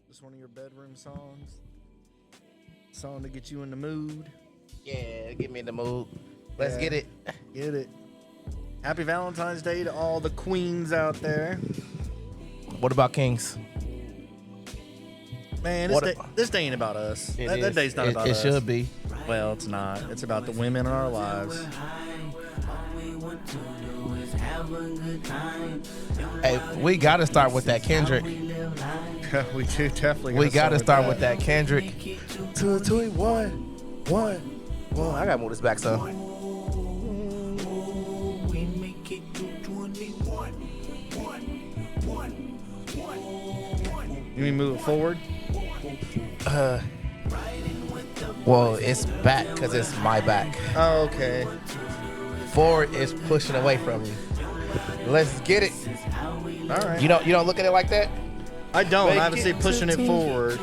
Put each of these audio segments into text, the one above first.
Just one of your bedroom songs. Song to get you in the mood. Yeah, get me in the mood. Let's Yeah. get it. Get it. Happy Valentine's Day to all the queens out there. What about Kings? Man, this day ain't about us. That day's not about us. It should be. Well, it's not. It's about the women in our lives. Hey, we got to start with that Kendrick. We do definitely. We got to start with that Kendrick. 2, 2, 1, 1. I got to move this back, son. You mean move it forward? Well, it's back because it's my back. Oh, okay. Forward is pushing away from you. Let's get it. All right. You don't look at it like that? I don't. I would say pushing it forward.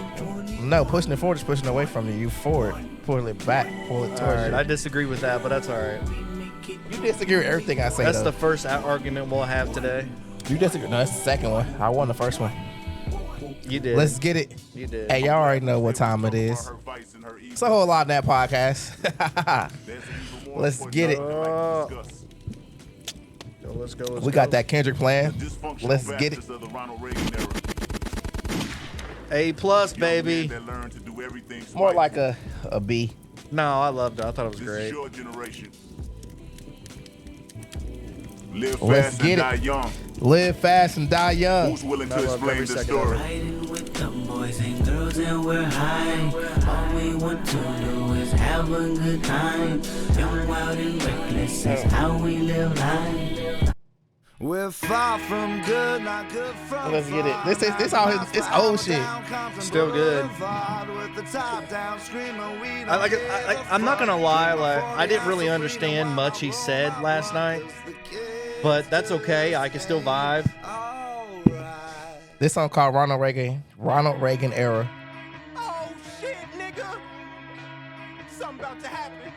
No, pushing it forward is pushing away from you. You forward. Pull it back. Pull it All towards right. you. I disagree with that, but that's all right. You disagree with everything I say, That's though. the first argument we'll have today. You disagree. No, that's the second one. I won the first one. You did. Let's get it. You did. Hey, y'all already know what time it is. It's a whole lot in that podcast. Let's get it. Let's go. We got that Kendrick plan. Let's get it. A plus, baby. More like a B. No, I loved it. I thought it was great. Live Let's fast get and it. die young. Live fast and die young. Who's willing I to love explain every the second of story? it. Riding with the boys and girls and we're high. All we want to do is have a good time. Young, wild, and reckless is how we live life. We're far from good, not good from Let's get it. This all his. It's old shit. Still good. I'm not gonna lie. Like, I didn't really understand much he said last night, but that's okay. I can still vibe. This song called Ronald Reagan era. Oh shit, nigga! Something about to happen.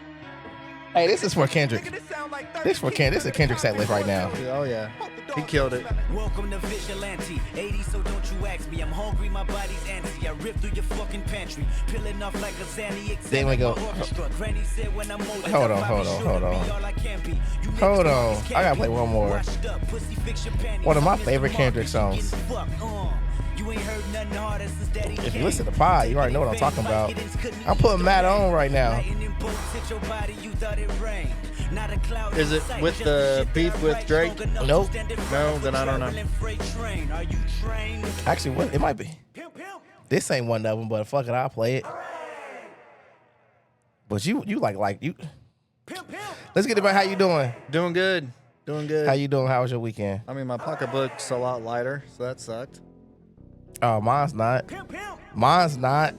Hey, this is for Kendrick. Nigga, this sound like 30 This for Kendrick. This is a Kendrick set list right now. Oh yeah, he killed it. Welcome to Vigilante 80, so don't you ask me. I'm hungry, my body's antsy. I rip through your fucking pantry, peeling off like a Zanny. Then we go. Granny said when I'm older, Hold I'll on, probably hold on, shoot hold and on. be all I can be. You Hold niggas on. always I gotta play can't one be. more. Washed up, pussy, fix your panties. One of my Mr. favorite Kendrick Marcus, songs. you getting fucked, You ain't heard nothing harder since Daddy If you Kane. listen to Pod, you already know what I'm talking about. I'm putting Matt on right now. Is it with the beef with Drake? Nope. No, then I don't know. Actually, what it might be. This ain't one of them, but fuck it, I'll play it. But you like you. Let's get about how you doing. Doing good. Doing good. How you doing? How was your weekend? I mean, my pocketbook's a lot lighter, so that sucked. Oh, mine's not. Mine's not.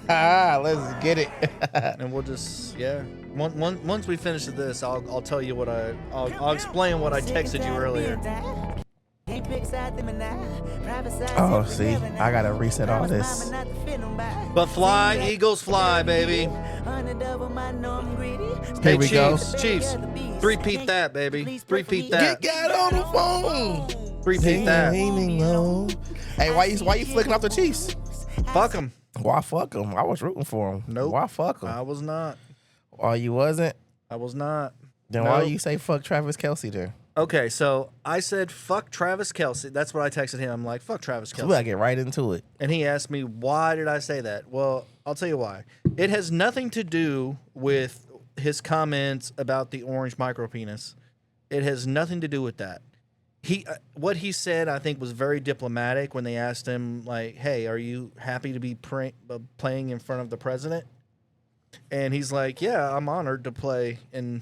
Let's get it. And we'll just, yeah. Once we finish this, I'll tell you what I'll explain what I texted you earlier. Oh, see, I gotta reset all this. But fly, Eagles fly, baby. Here we go. Chiefs. Three-peat that, baby. Three-peat that. Get on the phone. Three-peat that. Hey, why you flicking off the Chiefs? Fuck them. Why fuck them? I was rooting for them. Nope. Why fuck them? I was not. Oh, you wasn't? I was not. Then why Nope. you say fuck Travis Kelce there? Okay, so I said, fuck Travis Kelce. That's what I texted him. I'm like, fuck Travis So we gotta Kelce. get right into it. And he asked me, why did I say that? Well, I'll tell you why. It has nothing to do with his comments about the orange micropenis. It has nothing to do with that. What he said, I think, was very diplomatic when they asked him, like, hey, are you happy to be playing in front of the president? And he's like, yeah, I'm honored to play in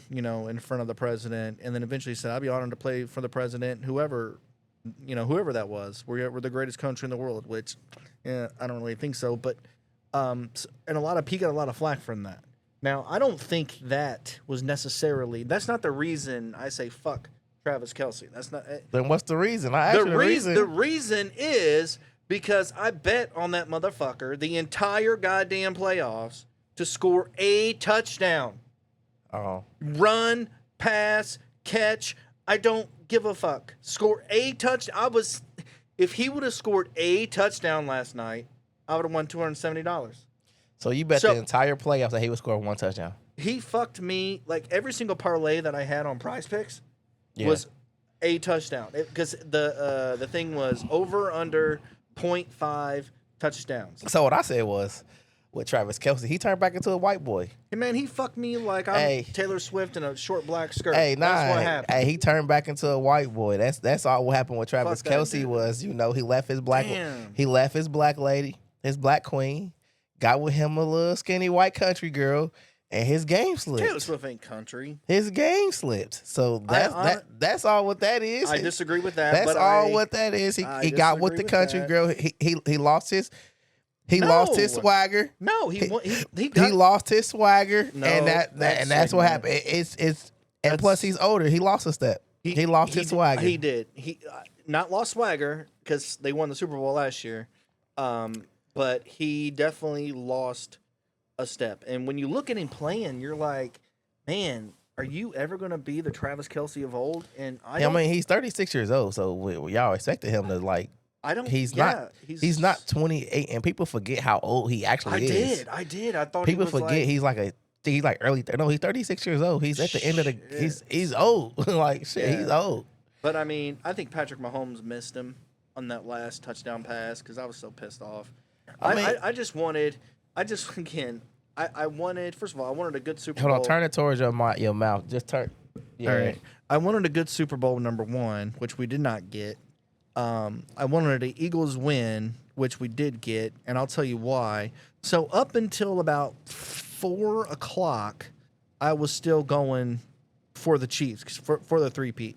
front of the president. And then eventually he said, I'd be honored to play for the president, whoever that was. We're the greatest country in the world, which I don't really think so. But and he got a lot of flack from that. Now, I don't think that's not the reason I say fuck Travis Kelce. That's not. Then what's the reason? I asked you the reason. The reason is because I bet on that motherfucker the entire goddamn playoffs to score a touchdown. Oh. Run, pass, catch. I don't give a fuck. Score a touchdown. If he would have scored a touchdown last night, I would have won $270. So you bet So- the entire playoffs that he would score 1 touchdown. He fucked me. Like every single parlay that I had on Prize Picks Yeah. was a touchdown. Because the thing was over under 0.5 touchdowns. So what I said was, with Travis Kelce, he turned back into a white boy. Hey, man, he fucked me like I'm Hey. Taylor Swift in a short black skirt. Hey, That's what happened. Hey, he turned back into a white boy. That's all what happened with Travis Fuck that Kelce dude. was, you know, he left his black Damn. he left his black lady, his black queen, got with him a little skinny white country girl, and his game slipped. Taylor Swift ain't country. His game slipped. So that's all what that is. I disagree with that. That's but all what that is. I He got with disagree the with country that. girl. He lost his lost his No. swagger. No, he He got, lost his swagger, No, and that's what swagger. happened. It's and That's- plus he's older. He lost a step. He lost his swagger. He did. He not lost swagger because they won the Super Bowl last year, but he definitely lost a step. And when you look at him playing, you're like, man, are you ever going to be the Travis Kelce of old? And I mean, he's 36 years old, so y'all expected him to like. I don't. He's yeah, not. He's not 28, and people forget how old he actually is. I did. I thought People he was forget like, he's like early. No, he's 36 years old. He's at the end of the. He's old. Like shit, Yeah. he's old. But I mean, I think Patrick Mahomes missed him on that last touchdown pass because I was so pissed off. I just wanted. I wanted. First of all, I wanted a good Super Hold Bowl. on, turn it towards your mouth. Just turn. Yeah. All right. I wanted a good Super Bowl #1, which we did not get. I wanted an Eagles win, which we did get, and I'll tell you why. So up until about 4 o'clock, I was still going for the Chiefs for the three-peat.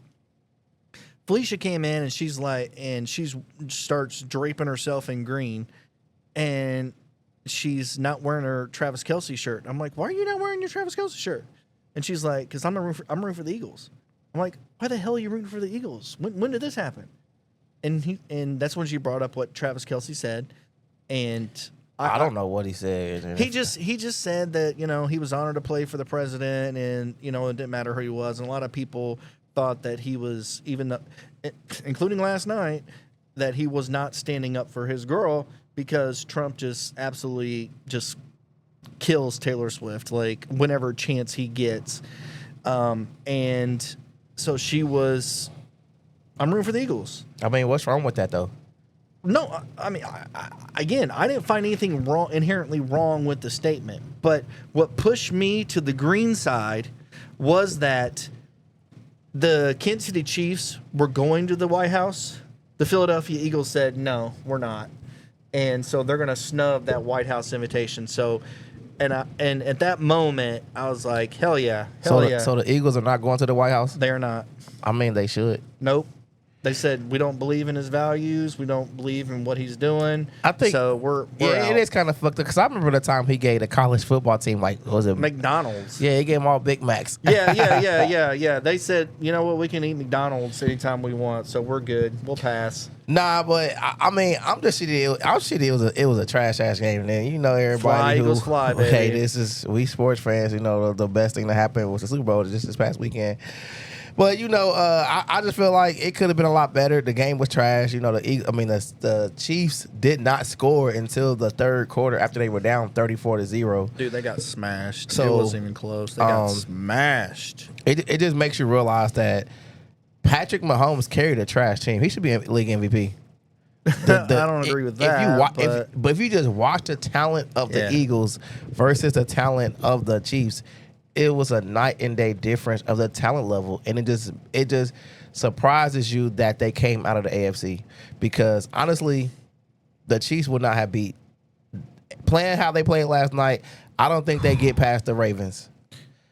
Felicia came in and she starts draping herself in green, and she's not wearing her Travis Kelce shirt. I'm like, why are you not wearing your Travis Kelce shirt? And she's like, because I'm rooting for the Eagles. I'm like, why the hell are you rooting for the Eagles? When did this happen? And that's when she brought up what Travis Kelce said, and I don't know what he said. he just said that he was honored to play for the president, and it didn't matter who he was. And a lot of people thought that he was including last night, that he was not standing up for his girl because Trump just absolutely just kills Taylor Swift like whenever chance he gets, and so she was. I'm rooting for the Eagles. I mean, what's wrong with that though? No, I mean, I didn't find anything inherently wrong with the statement. But what pushed me to the green side was that the Kansas City Chiefs were going to the White House. The Philadelphia Eagles said, no, we're not. And so they're going to snub that White House invitation. So, and at that moment, I was like, hell yeah, hell yeah. So the Eagles are not going to the White House? They're not. I mean, they should. Nope. They said we don't believe in his values. We don't believe in what he's doing. I think so. We're yeah, out. it is kind of fucked up because I remember the time he gave the college football team what was it? McDonald's. Yeah, he gave them all Big Macs. Yeah. They said, you know what, we can eat McDonald's anytime we want, so we're good. We'll pass. Nah, but I mean, I'm just shitty. It was a trash ass game. And then everybody Fly, who Eagles, fly, okay, baby. we sports fans. The best thing that happened was the Super Bowl just this past weekend. But I just feel like it could have been a lot better. The game was trash. The Chiefs did not score until the third quarter after they were down 34-0. Dude, they got smashed. So, it wasn't even close. They got smashed. It just makes you realize that Patrick Mahomes carried a trash team. He should be league MVP. I don't agree with that. But if you just watch the talent of the Eagles versus the talent of the Chiefs, it was a night and day difference of the talent level, and it just surprises you that they came out of the AFC, because honestly, the Chiefs would not have beat playing how they played last night. I don't think they get past the Ravens.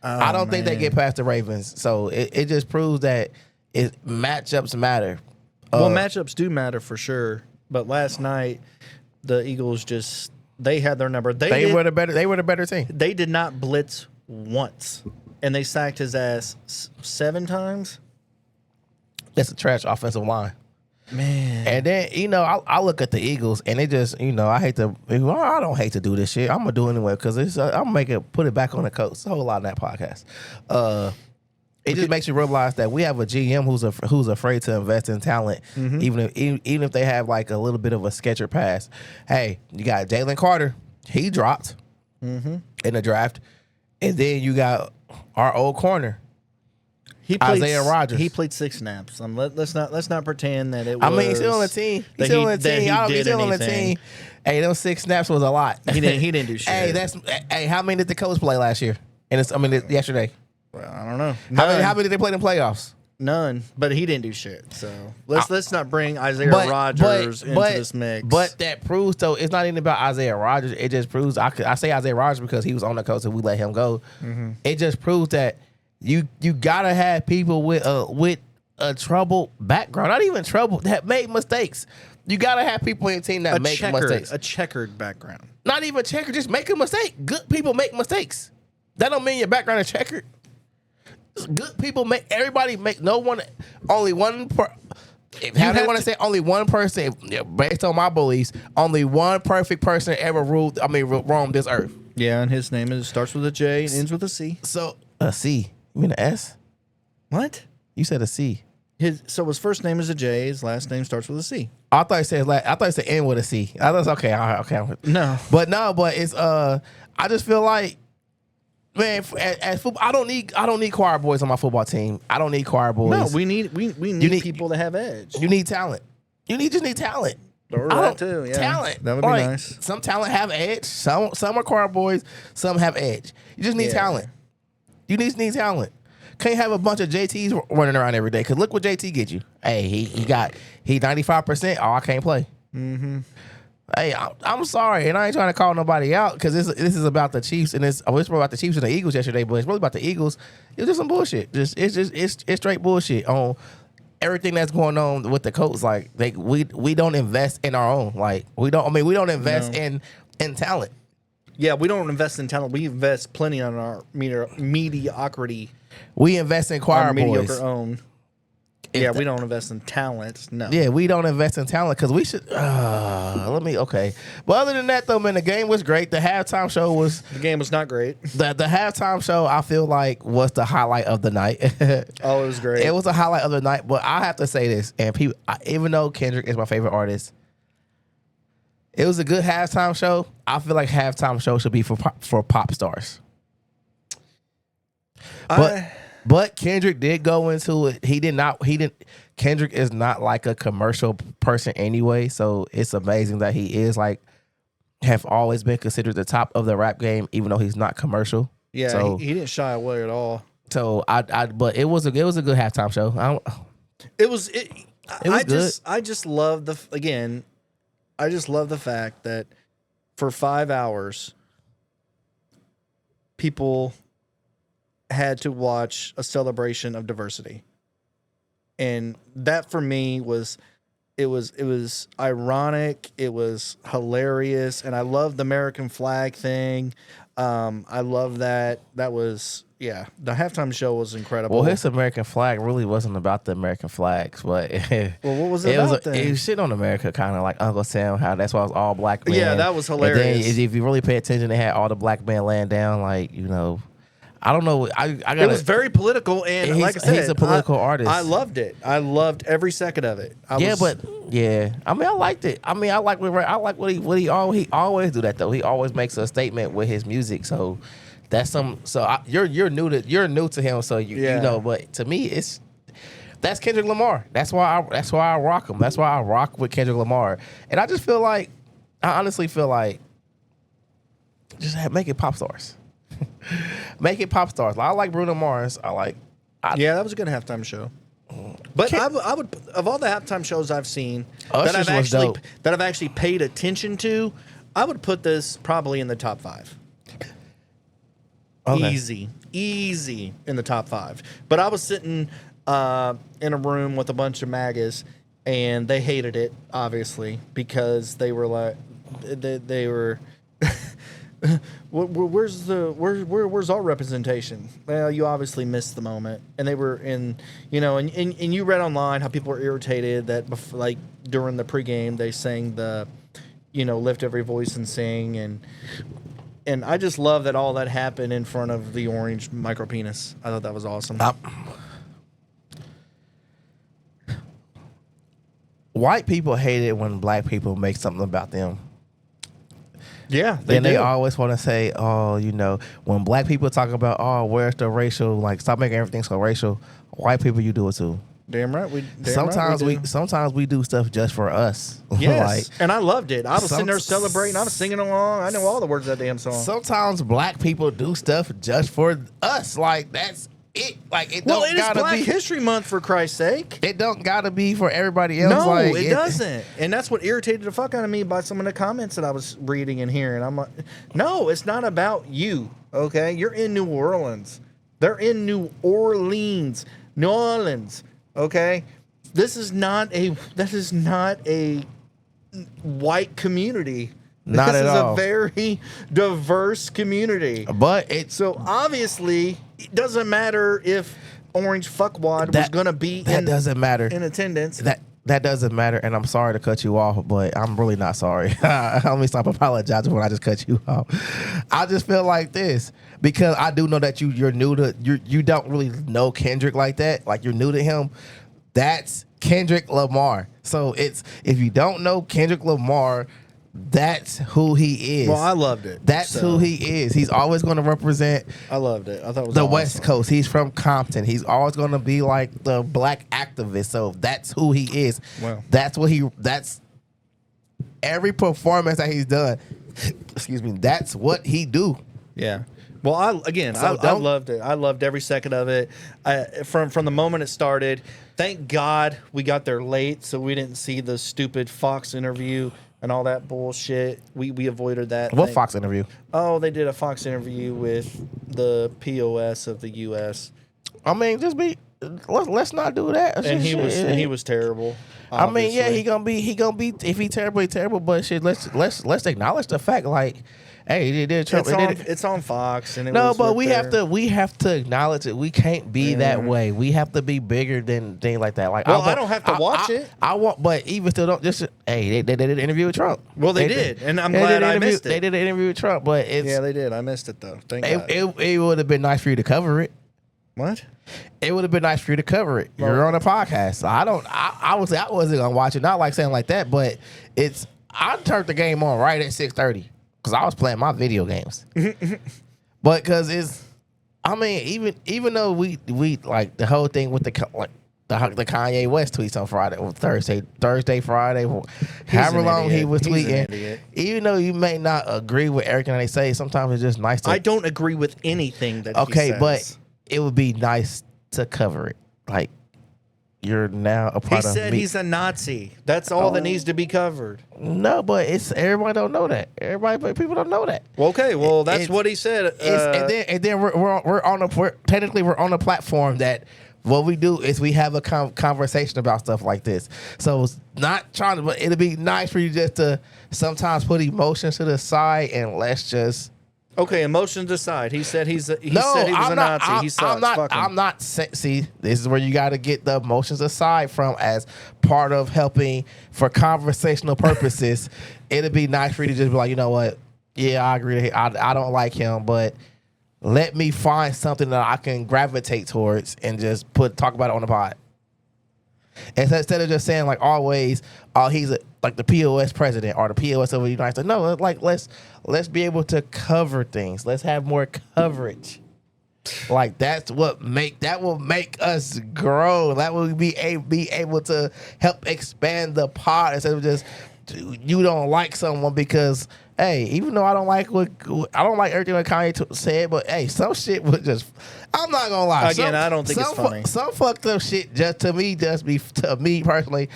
I don't think they get past the Ravens. So it just proves that matchups matter. Well, matchups do matter for sure. But last night, the Eagles they had their number. They were the better team. They did not blitz once, and they sacked his ass 7 times. That's a trash offensive line, man. And then I look at the Eagles, and it just I don't hate to do this shit. I'm gonna do it anyway because I'm gonna put it back on the coach. It's a whole lot in that podcast. It just makes you realize that we have a GM who's afraid to invest in talent, even if they have like a little bit of a sketcher pass. Hey, you got Jalen Carter, he dropped in the draft, and then you got our old corner. He played, Isaiah Rodgers. He played 6 snaps. Let's not pretend that it was. I mean, he's still on the team. He's still on the team. He's still on the team. Hey, those 6 snaps was a lot. He didn't do shit. Hey, how many did the Colts play last year? Yesterday. Well, I don't know. How many did they play in the playoffs? None. But he didn't do shit. So let's not bring Isaiah Rodgers into this mix. But that proves though it's not even about Isaiah Rodgers. It just proves I say Isaiah Rodgers because he was on the Colts and we let him go. It just proves that you gotta have people with a troubled background, not even trouble, that made mistakes. You gotta have people in your team that make mistakes. A checkered background. Not even checkered, just make a mistake. Good people make mistakes. That don't mean your background is checkered. Good people make only one say only one person, based on my beliefs, only one perfect person ever roamed this earth. Yeah, and his name starts with a J and ends with a C. So a C. You mean an S? What? You said a C. His first name is a J, his last name starts with a C. I thought it said end with a C. I thought okay. No. But it's I just feel like, man, as football, I don't need choir boys on my football team. I don't need choir boys. No, we need people to have edge. You need talent. Just need talent. Or that too, yeah. Talent. That would be nice. Some talent have edge. Some are choir boys. Some have edge. You just need talent. You need talent. Can't have a bunch of JTs running around every day. Because look what JT get you. Hey, he 95%. Oh, I can't play. Hey, I'm sorry, and I ain't trying to call nobody out because this is about the Chiefs, and I was about the Chiefs and the Eagles yesterday, but it's really about the Eagles. It's just some bullshit. It's straight bullshit on everything that's going on with the Colts. Like we don't invest in our own. Like we don't invest in talent. Yeah, we don't invest in talent. We invest plenty on our mediocrity. We invest in choir boys. Mediocre own. Yeah, we don't invest in talent. No. Yeah, we don't invest in talent because we should. Okay. But other than that, though, man, the game was great. The halftime show was. The game was not great. The halftime show, I feel like, was the highlight of the night. Oh, it was great. It was a highlight of the night. But I have to say this, and people, even though Kendrick is my favorite artist, it was a good halftime show. I feel like halftime show should be for pop stars. But Kendrick did go into it. Kendrick is not like a commercial person anyway, so it's amazing that he is have always been considered the top of the rap game, even though he's not commercial. Yeah, so, he didn't shy away at all. So but it was a good halftime show. It was good. I just love the fact that for 5 hours people had to watch a celebration of diversity. And that for me was ironic, it was hilarious, and I love the American flag thing. I love that. That was the halftime show was incredible. Well, his American flag really wasn't about the American flags, but well, what was it about then? It was shit on America, kind of like Uncle Sam, how that's why it was all black men. Yeah, that was hilarious. And then if you really pay attention, they had all the black men laying down, I don't know. It was very political, and like I said, he's a political artist. I loved it. I loved every second of it. I mean, I liked it. I mean, I like what he always do that though. He always makes a statement with his music. So that's you're new to him. So you know, but to me, that's Kendrick Lamar. That's why I rock him. That's why I rock with Kendrick Lamar. And I honestly feel like just make it pop stars. Make it pop stars. I like Bruno Mars. That was a good halftime show. But I would of all the halftime shows I've seen that I've actually paid attention to, I would put this probably in the top 5. Okay. Easy in the top 5. But I was sitting in a room with a bunch of MAGAs, and they hated it obviously because they were like they were. Where's our representation? Well, you obviously missed the moment, and they were and you read online how people were irritated that during the pregame they sang the, lift every voice and sing, and And I just love that all that happened in front of the orange micro penis. I thought that was awesome. White people hate it when black people make something about them. Yeah, Then they do. always want to say, oh, you know, when black people talk about, oh, where's the racial, like, stop making everything so racial. White people, you do it too. Damn right. Sometimes we do stuff just for us. Yes, Like, and I loved it. I was sitting there some- celebrating. I was singing along. I know all the words of that damn song. sometimes black people do stuff just for us. Like, that's it. Like, it Well, don't it is gotta Black be. History Month, for Christ's sake. It don't gotta be for everybody else. No, like, it doesn't. And that's what irritated the fuck out of me by some of the comments that I was reading and hearing. I'm like, no, it's not about you. Okay, you're in New Orleans. They're in New Orleans. Okay, this is not a white community. Not this at is all. a very diverse community. But it's So obviously, it doesn't matter if Orange Fuckwad was That- going to be that doesn't matter. in attendance. That doesn't matter, and I'm sorry to cut you off, but I'm really not sorry. Let me stop apologizing when I just cut you off. I just feel like this because I do know that you're new to you don't really know Kendrick like that. Like, you're new to him. That's Kendrick Lamar. So it's, if you don't know Kendrick Lamar, that's who he is. Well, I loved it. That's So, who he is. He's always going to represent I loved it. I thought it was the awesome. West Coast. He's from Compton. He's always going to be like the black activist. So that's who he is. Wow. That's every performance that he's done. Excuse me. That's what he do. Yeah. Well, I don't- loved it. I loved every second of it. From the moment it started. Thank God we got there late, so we didn't see the stupid Fox interview and all that bullshit. We avoided that. What Thank- Fox interview? Oh, they did a Fox interview with the POS of the U.S. I mean, let's not do that. and he Shit. was terrible. I mean, yeah, obviously. he gonna be. If he terrible, but shit, let's acknowledge the fact. Like, hey, they did Trump. It's on Fox, and it No, was but with we have to acknowledge it. We can't be that way. We have to be bigger than things like that. Like, Well, I don't have to watch it. I want, but even still, don't just. Hey, they did an interview with Trump. Well, they did, and I'm they glad did an I interview- missed it. They did an interview with Trump, but it's Yeah, they did. I missed it though. Thank God. it would have been nice for you to cover it. What? It would have been nice for you to cover it. You're on a podcast. So I would say I wasn't gonna watch it. Not like saying like that, but I turned the game on right at 6:30 because I was playing my video games. But because I mean, even though we like the whole thing with the Kanye West tweets on Friday or Thursday, Friday, however an long he idiot. was He's an tweeting. idiot. Even though you may not agree with everything they say, sometimes it's just nice to. I don't agree with anything that he Okay, says. but it would be nice to cover it. Like, you're now a he part of said me. he's a Nazi. That's all that needs to be covered. No, but it's everybody don't know that. But people don't know that. Well, okay, well that's It's- what he said. And then we're on a platform that what we do is we have a conversation about stuff like this. So it's not trying to, but it'd be nice for you just to sometimes put emotions to the side and let's just. Okay, emotions aside, he said he was a I'm not, Nazi. He sucks. Fuck him. I'm not. See, this is where you got to get the emotions aside from as part of helping for conversational purposes. It'd be nice for you to just be like, you know what? Yeah, I agree. I don't like him, but let me find something that I can gravitate towards and just talk about it on the pod. Instead of just saying like always, oh, he's like the POS president or the POS of the United States. No, like let's be able to cover things. Let's have more coverage. Like that will make us grow. That will be able to help expand the pod instead of just you don't like someone because hey, even though I don't like everything that Kanye said, but hey, some shit was just. I'm not gonna lie. Again, I don't think it's funny. Some fucked up shit to me personally.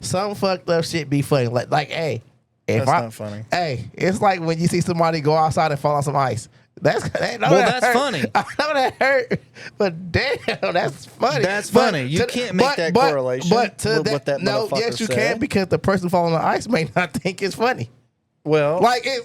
Some fucked up shit be funny. Like hey, if That's not funny. Hey, it's like when you see somebody go outside and fall on some ice. That's that's funny. I know that hurt, but damn, that's funny. That's funny. You can't make that correlation But to with what that no, motherfucker yes, you said. can because the person falling on the ice may not think it's funny. Well, Like it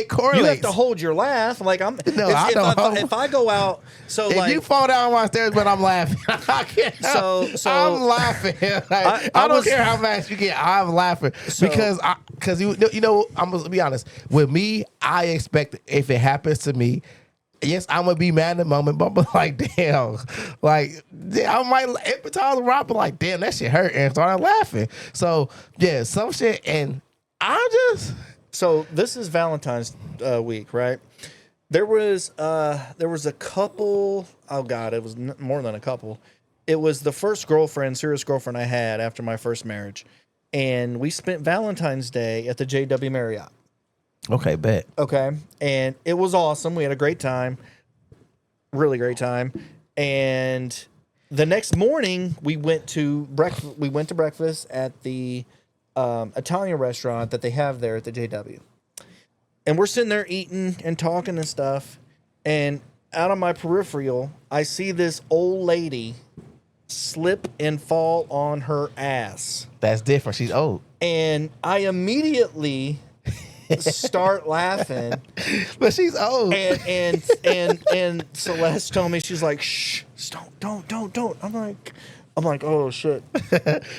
correlates. you have to hold your laugh. Like I'm. No, I don't. If I go out, so if like you fall down my stairs, but I'm laughing. I can't. So I'm laughing. Like, I don't was- care how fast you get. I'm laughing because you know I'm gonna be honest. With me, I expect if it happens to me. Yes, I'm gonna be mad in the moment, but I'm like, damn, like I might empathize with Rob, but like, damn, that shit hurt, and start laughing. So yeah, some shit, and I'm just. So this is Valentine's week, right? There was a couple. Oh God, it was more than a couple. It was the first serious girlfriend I had after my first marriage, and we spent Valentine's Day at the JW Marriott. Okay, bet. Okay, and it was awesome. We had a great time, really great time. And the next morning, we went to breakfast. We went to breakfast at the Italian restaurant that they have there at the JW. And we're sitting there eating and talking and stuff. And out of my peripheral, I see this old lady slip and fall on her ass. That's different. She's old. And I immediately start laughing. But she's old. And Celeste told me, she's like, shh, don't. I'm like, oh shit.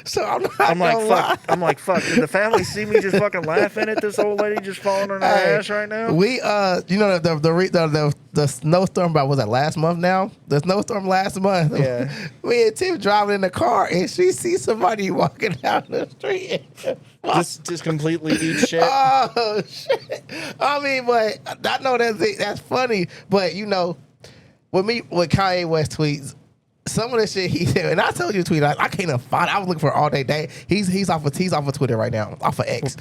So I'm like, gonna fuck. lie. I'm like, fuck. Did the family see me just fucking laughing at this old lady just falling on her Hey, ass right now? We you know the snowstorm about was that last month now? The snowstorm last month. Yeah. Me and Tim driving in the car and she sees somebody walking down the street. Just completely eat shit. Oh shit! I mean, but I know that's funny. But you know, with Kanye West tweets, some of the shit he said, and I told you to tweet. I can't even find. I was looking for it all day. He's off of Twitter right now, off of X.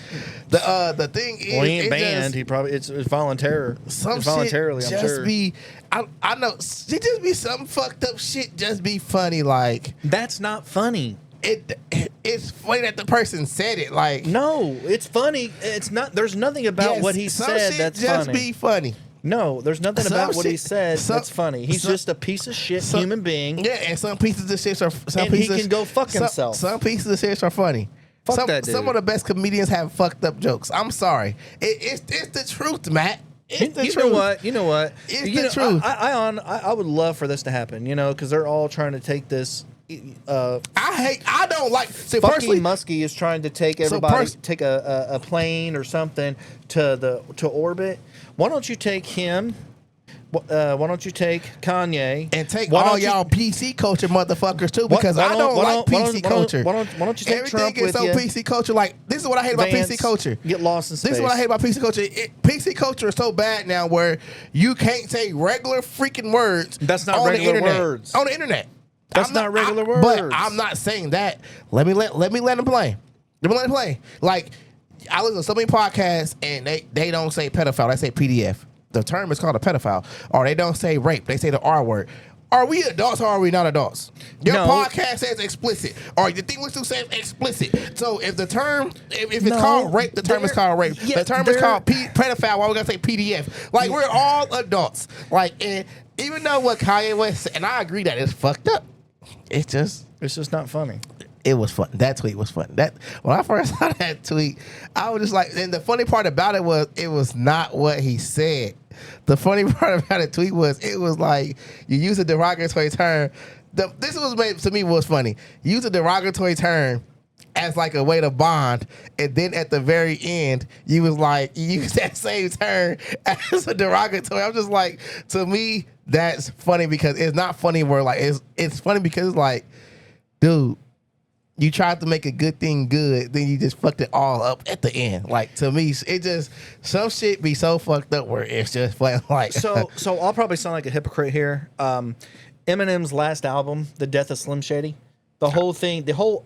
The thing is, Well, he ain't it banned. He probably it's voluntary. some It's voluntarily, shit I'm just sure. be. I know it just be some fucked up shit. Just be funny, like That's not funny. it's funny that the person said it. Like No, it's funny. It's not. There's nothing about yes, what he some said shit that's just funny. be funny. No, there's nothing Some about what he shit- said some- that's funny. He's some- just a piece of shit some- human being. Yeah, and some pieces of shit are some And he pieces can go fuck himself. Some pieces of shit are funny. Fuck some, that dude. Some of the best comedians have fucked up jokes. I'm sorry. It's the truth, Matt. It's the You truth. know what? You know what? It's you the know, truth. I would love for this to happen. You know, because they're all trying to take this. I don't like. See, Fucking personally, Muskie is trying to take everybody, pers- take a plane or something to orbit. Why don't you take him? Why don't you take Kanye and take Why all don't you- y'all PC culture motherfuckers too, because why I don't like why don't- PC culture. Why don't you take Everything Trump is with so you? PC culture. Like this is what I hate about Vance, PC culture. Get lost in space. This is what I hate about PC culture. PC culture is so bad now where you can't say regular freaking words. That's not on the regular internet. words. On the internet. That's not regular words. But I'm not saying that. Let me let them play. Let me let them play. Like I listen to so many podcasts and they don't say pedophile. They say PDF. The term is called a pedophile. Or they don't say rape. They say the R word. Are we adults or are we not adults? Your No. podcast says explicit. Or the thing listen to says explicit. So if the term, if it's No, called rape, the term is they're- called rape. yeah, the term is they're- called pedophile. Why we gotta say PDF? Like we're all adults. Like and even though what Kanye West said, and I agree that it's fucked up. It's just not funny. it was fun. That tweet was fun. That when I first saw that tweet, I was just like, and the funny part about it was not what he said. The funny part about the tweet was it was like you use a derogatory term. This was made to me was funny. You use a derogatory term as like a way to bond, and then at the very end, you was like you use that same term as a derogatory. I'm just like, to me, that's funny because it's not funny where like it's funny because it's like, dude, you tried to make a good thing good, then you just fucked it all up at the end. Like to me, it just some shit be so fucked up where it's just like So I'll probably sound like a hypocrite here. Eminem's last album, The Death of Slim Shady, the whole thing, the whole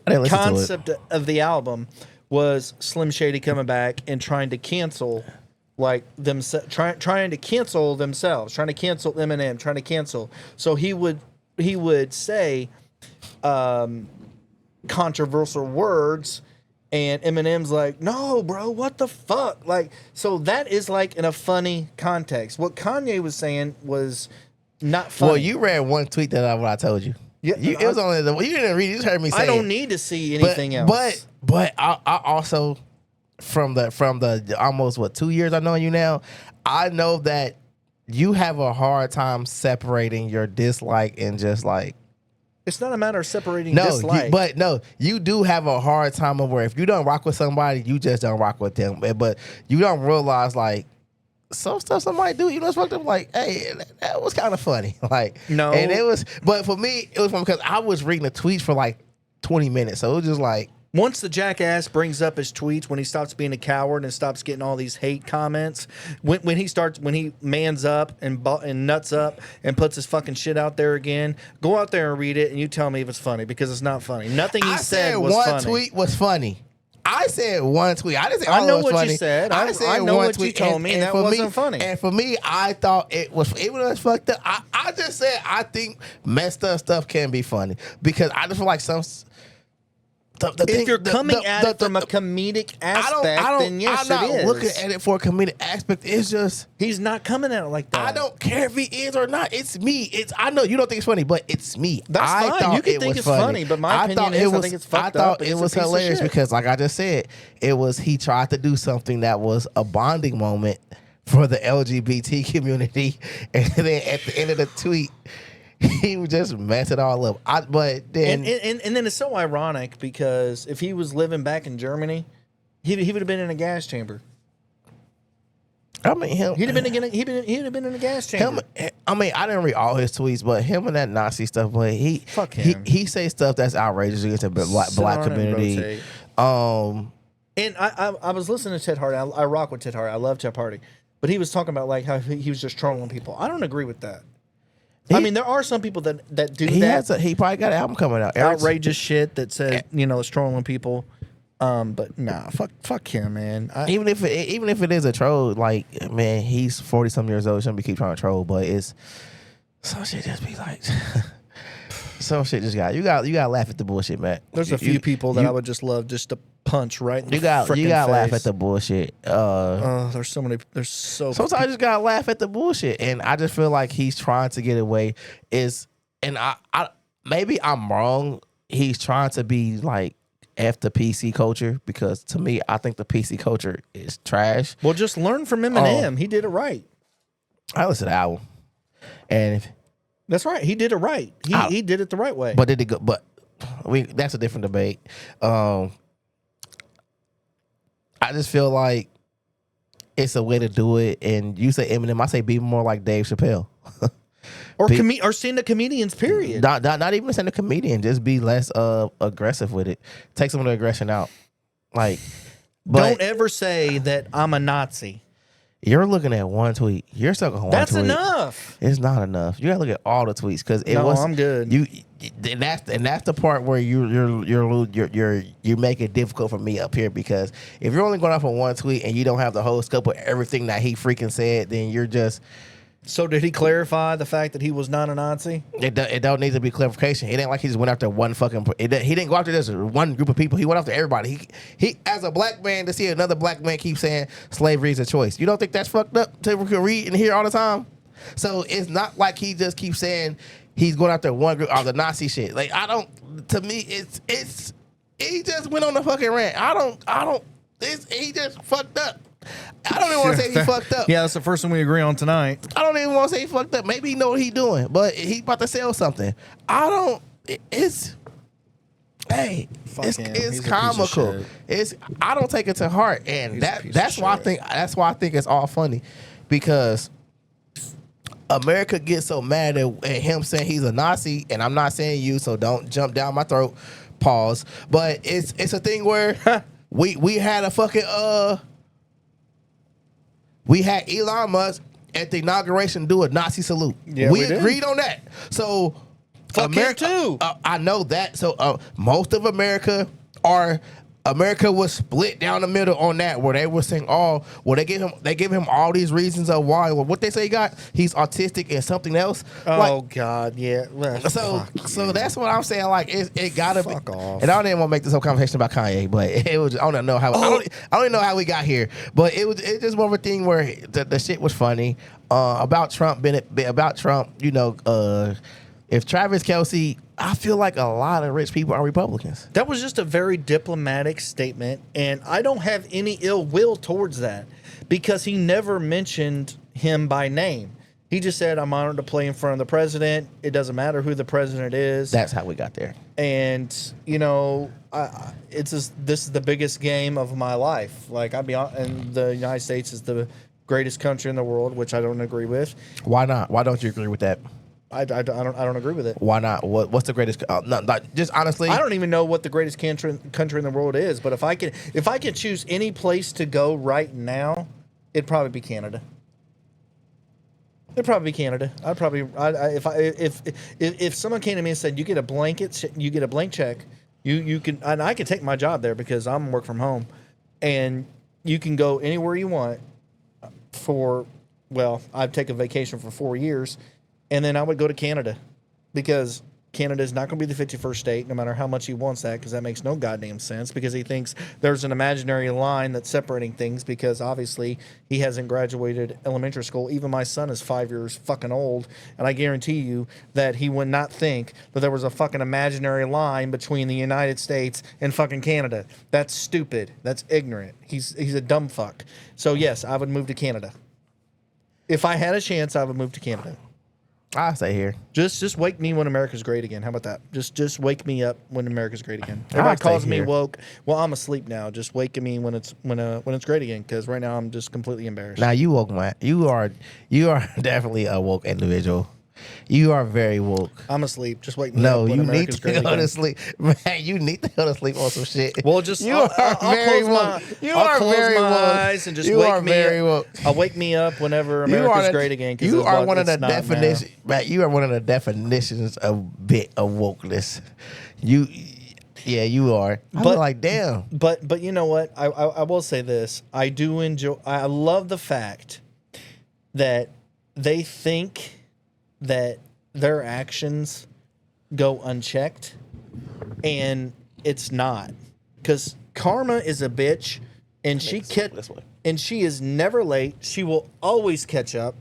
I didn't listen to it. concept of the album was Slim Shady coming back and trying to cancel like them trying to cancel themselves, trying to cancel Eminem, trying to cancel. So he would say controversial words, and Eminem's like, no, bro, what the fuck? Like, so that is like in a funny context. What Kanye was saying was not funny. Well, you read one tweet that what I told you. Yeah, it was only you didn't read. You just heard me say. I don't it. need to see anything else. But I also from the almost 2 years I know you now, I know that you have a hard time separating your dislike and just like. It's not a matter of separating No, dislike. you do have a hard time of where if you don't rock with somebody, you just don't rock with them. But you don't realize like some stuff somebody do, you know, it's fucked up. Like, hey, that was kind of funny. Like, No. and it was. But for me, it was fun because I was reading the tweets for like 20 minutes, so it was just like. Once the jackass brings up his tweets, when he stops being a coward and stops getting all these hate comments, when he mans up and nuts up and puts his fucking shit out there again, go out there and read it and you tell me if it's funny, because it's not funny. Nothing he said was one funny. tweet was funny. I said one tweet. I didn't say I all know it was what funny. you said. I said know one what you tweet, told me, and that for wasn't funny. And for me, I thought it was fucked up. I just said I think messed up stuff can be funny because I just feel like some. If you're coming at it from a comedic aspect, then yes, I'm not it is. looking at it for a comedic aspect. It's just He's not coming at it like that. I don't care if he is or not. It's me. I know you don't think it's funny, but it's me. That's I fine. thought You can it think was it's funny. funny, but my opinion is I think it's fucked I up thought and it it's a was piece of hilarious shit. because, like I just said, it was he tried to do something that was a bonding moment for the LGBT community, and then at the end of the tweet, he would just mess it all up. But then And then it's so ironic because if he was living back in Germany, he would have been in a gas chamber. I mean, He'd have been in a gas chamber. I mean, I didn't read all his tweets, but him and that Nazi stuff. But Fuck him. He say stuff that's outrageous against the black Sit on it and community. rotate. And I was listening to Ted Hardy. I rock with Ted Hardy. I love Ted Hardy. But he was talking about like how he was just trolling people. I don't agree with that. I mean, there are some people that do that. He probably got an album coming out. Outrageous shit that says it's trolling people. But nah, fuck him, man. Even if it is a troll, like man, he's 40-some years old. Shouldn't be keep trying to troll, but it's some shit just be like. Some shit just got you got to laugh at the bullshit, man. There's a few people that I would just love just to punch right in the frickin' you got to laugh face. at the bullshit. There's so many. There's so. Sometimes I just gotta laugh at the bullshit, and I just feel like he's trying to get away. And I maybe I'm wrong. He's trying to be like F the PC culture because to me, I think the PC culture is trash. Well, just learn from Eminem. He did it right. I listened to the album, and That's right. He did it right. He did it the right way. but did it go? But that's a different debate. I just feel like it's a way to do it. And you say Eminem, I say be more like Dave Chappelle. or stand up comedians. Period. Not even stand a comedian. Just be less aggressive with it. Take some of the aggression out. Like, Don't ever say that I'm a Nazi. You're looking at one tweet. You're stuck on one That's tweet. enough. It's not enough. You gotta look at all the tweets because it No, was. I'm good. And that's the part where you make it difficult for me up here because if you're only going off on one tweet and you don't have the whole scope of everything that he freaking said, then you're just. So did he clarify the fact that he was not a Nazi? It don't need to be clarification. It ain't like he just went after one fucking. He didn't go after just one group of people. He went after everybody. He as a black man to see another black man keep saying slavery is a choice. You don't think that's fucked up to read and hear all the time? So it's not like he just keeps saying he's going after one group or the Nazi shit. Like I don't. To me, it's he just went on the fucking rant. He just fucked up. I don't even want to say he fucked up. Yeah, that's the first one we agree on tonight. I don't even want to say he fucked up. Maybe he know what he doing, but he about to sell something. It's him. He's a piece of comical. shit. I don't take it to heart, and He's a piece of that's why shit. that's why I think it's all funny because America gets so mad at him saying he's a Nazi, and I'm not saying you, so don't jump down my throat. Pause. But it's a thing where we had a fucking we had Elon Musk at the inauguration do a Nazi salute. Yeah, we did. agreed on that. So Fuck him too. I know that. So most of America was split down the middle on that, where they were saying, they gave him all these reasons of why. Well, what they say he's autistic and something else. Oh God, yeah. So that's what I'm saying. Like it gotta Fuck be. off. And I don't even want to make this whole conversation about Kanye, but it was. I don't know how. I don't even know how we got here. But it's just more of a thing where the shit was funny about Trump. About Trump, it if Travis Kelce, I feel like a lot of rich people are Republicans. That was just a very diplomatic statement, and I don't have any ill will towards that because he never mentioned him by name. He just said, I'm honored to play in front of the president. It doesn't matter who the president is. That's how we got there. And, you know, it's just, this is the biggest game of my life. Like, and the United States is the greatest country in the world, which I don't agree with. Why not? Why don't you agree with that? I don't agree with it. Why not? What's the greatest? Just honestly, I don't even know what the greatest country in the world is. But if I could choose any place to go right now, it'd probably be Canada. It'd probably be Canada. If someone came to me and said you get a blank check, you can, and I can take my job there because I'm work from home, and you can go anywhere you want I'd take a vacation for 4 years. And then I would go to Canada because Canada is not going to be the 51st state, no matter how much he wants that, because that makes no goddamn sense, because he thinks there's an imaginary line that's separating things, because obviously he hasn't graduated elementary school. Even my son is 5 years fucking old, and I guarantee you that he would not think that there was a fucking imaginary line between the United States and fucking Canada. That's stupid. That's ignorant. He's a dumb fuck. So yes, I would move to Canada. If I had a chance, I would move to Canada. I stay here. Just wake me when America's great again. How about that? Just wake me up when America's great again. Everybody calls me woke. Well, I'm asleep now. Just wake me when it's great again, because right now I'm just completely embarrassed. Now you woke, man. You are definitely a woke individual. You are very woke. I'm asleep. Just wake me up when America's great again. No, you need to go to sleep. Man, you need to go to sleep on some shit. Well, just I'll close my eyes and just wake me up. I'll wake me up whenever America's great again. You are one of the definitions, man. You are one of the definitions of wokeness. Yeah, you are. But like, damn. But you know what? I will say this. I do enjoy. I love the fact that they think that their actions go unchecked, and it's not, because karma is a bitch, and she is never late. She will always catch up,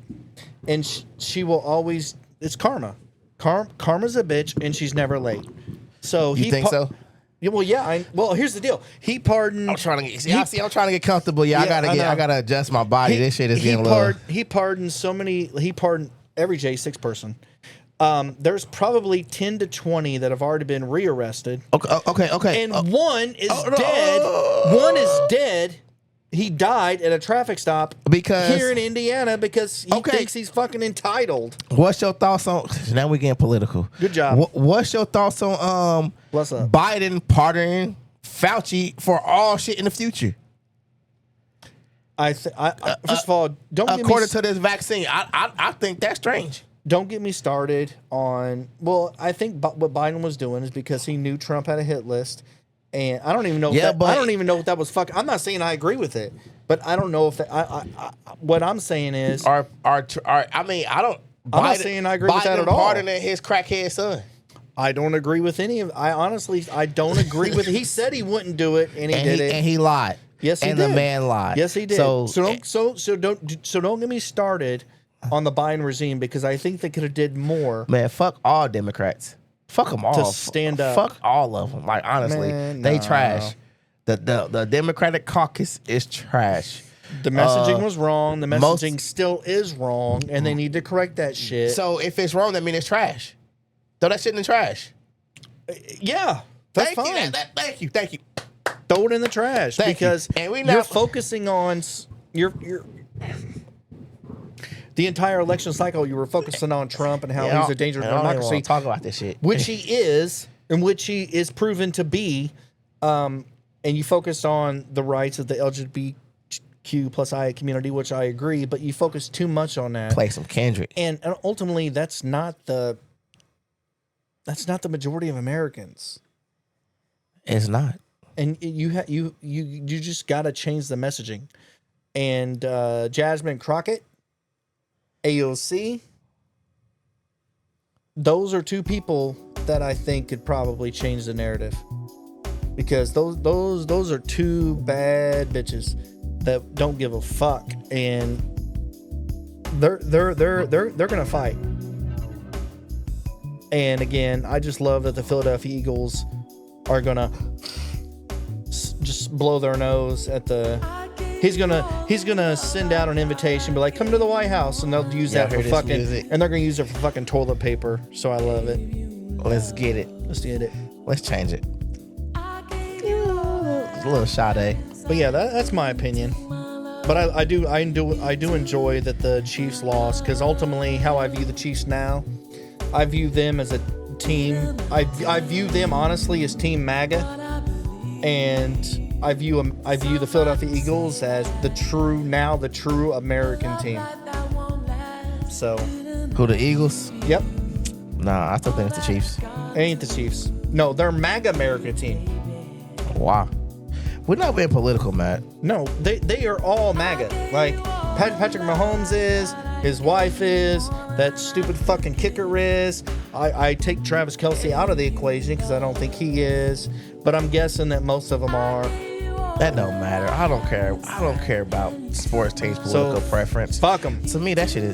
and she will always. It's karma. Karma's a bitch, and she's never late. So you think so? Yeah, well, yeah. Well, here's the deal. He pardoned. I'm trying to get comfortable. Yeah, I gotta adjust my body. This shit is getting low. He pardoned He pardoned every J6 person. There's probably 10 to 20 that have already been rearrested. Okay. And one is dead. One is dead. He died at a traffic stop here in Indiana because he thinks he's fucking entitled. What's your thoughts on? Now we're getting political. Good job. What's your thoughts on What's up? Biden pardoning Fauci for all shit in the future? First of all, according to this vaccine, I think that's strange. Don't get me started on. Well, I think what Biden was doing is because he knew Trump had a hit list, and I don't even know. I don't even know if that was fucking. I'm not saying I agree with it, but I don't know if that. What I'm saying is, I mean, I don't. I'm not saying I agree with that at all. Biden pardoning his crackhead son. I don't agree with any of. I don't agree with it. He said he wouldn't do it, and he did it, and he lied. Yes, he did. And the man lied. Yes, he did. So don't get me started on the Biden regime, because I think they could have did more. Man, fuck all Democrats. Fuck them all. To stand up. Fuck all of them. Like, honestly, they trash. The Democratic caucus is trash. The messaging was wrong. The messaging still is wrong, and they need to correct that shit. So if it's wrong, that means it's trash. Throw that shit in the trash. Yeah, that's fine. Thank you. Throw it in the trash, because you're focusing on the entire election cycle. You were focusing on Trump and how he's a danger to democracy. Talk about this shit, which he is, and which he is proven to be. And you focused on the rights of the LGBTQ+I community, which I agree, but you focus too much on that. Play some Kendrick, and ultimately, that's not the majority of Americans. It's not. And you just got to change the messaging. And Jasmine Crockett, AOC, those are two people that I think could probably change the narrative, because those are two bad bitches that don't give a fuck, and they're gonna fight. And again, I just love that the Philadelphia Eagles are gonna just blow their nose at the. He's gonna send out an invitation, be like, "Come to the White House," and they'll use that for fucking, music. and they're gonna use it for fucking toilet paper. So I love it. Let's get it. Let's get it. Let's change it. A little Sade. But yeah, that's my opinion. But I do enjoy that the Chiefs lost, because ultimately, how I view the Chiefs now, I view them as a team. I view them honestly as Team MAGA, and I view the Philadelphia Eagles as the true American team. So, Who, the Eagles? yep, Nah, I still think it's the Chiefs. ain't the Chiefs. No, they're MAGA American team. Wow. We're not being political, Matt. No, they are all MAGA. Like Patrick Mahomes is, his wife is, that stupid fucking kicker is. I take Travis Kelce out of the equation because I don't think he is, but I'm guessing that most of them are. That don't matter. I don't care. I don't care about sports teams' political preference. Fuck them. To me, that shit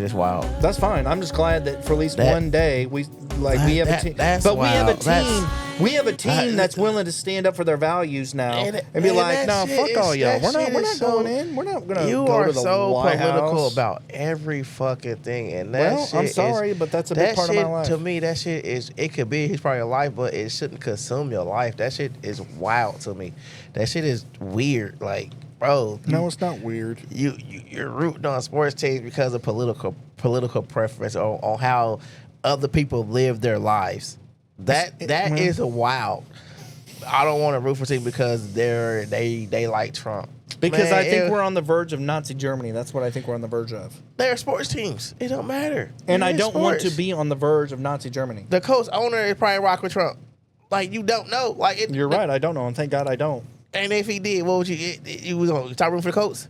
is wild. That's fine. I'm just glad that for at least one day we have a team. That's But we have a wild. team. We have a team that's willing to stand up for their values now and be man, like, that no, shit fuck is- all y'all. that We're not shit is going in. We're not gonna You go are to the so White political House. about every fucking thing, and that Well, shit I'm sorry, is, but that's a big that part of shit, my life. To me, that shit is. It could be his part of your life, but it shouldn't consume your life. That shit is wild to me. That shit is weird. Like, bro, No, it's not weird. you're rooting on sports teams because of political preference on how other people live their lives. That is a wild. I don't want to root for team because they like Trump. Because Man, I think we're on the verge of Nazi Germany. That's what I think we're on the verge of. they're sports teams. It don't matter. And I It is don't want to sports. be on the verge of Nazi Germany. The coach owner is probably rock with Trump. Like, you don't know. Like, You're right. I don't know. And thank God I don't. And if he did, what would you was gonna start rooting for the Colts?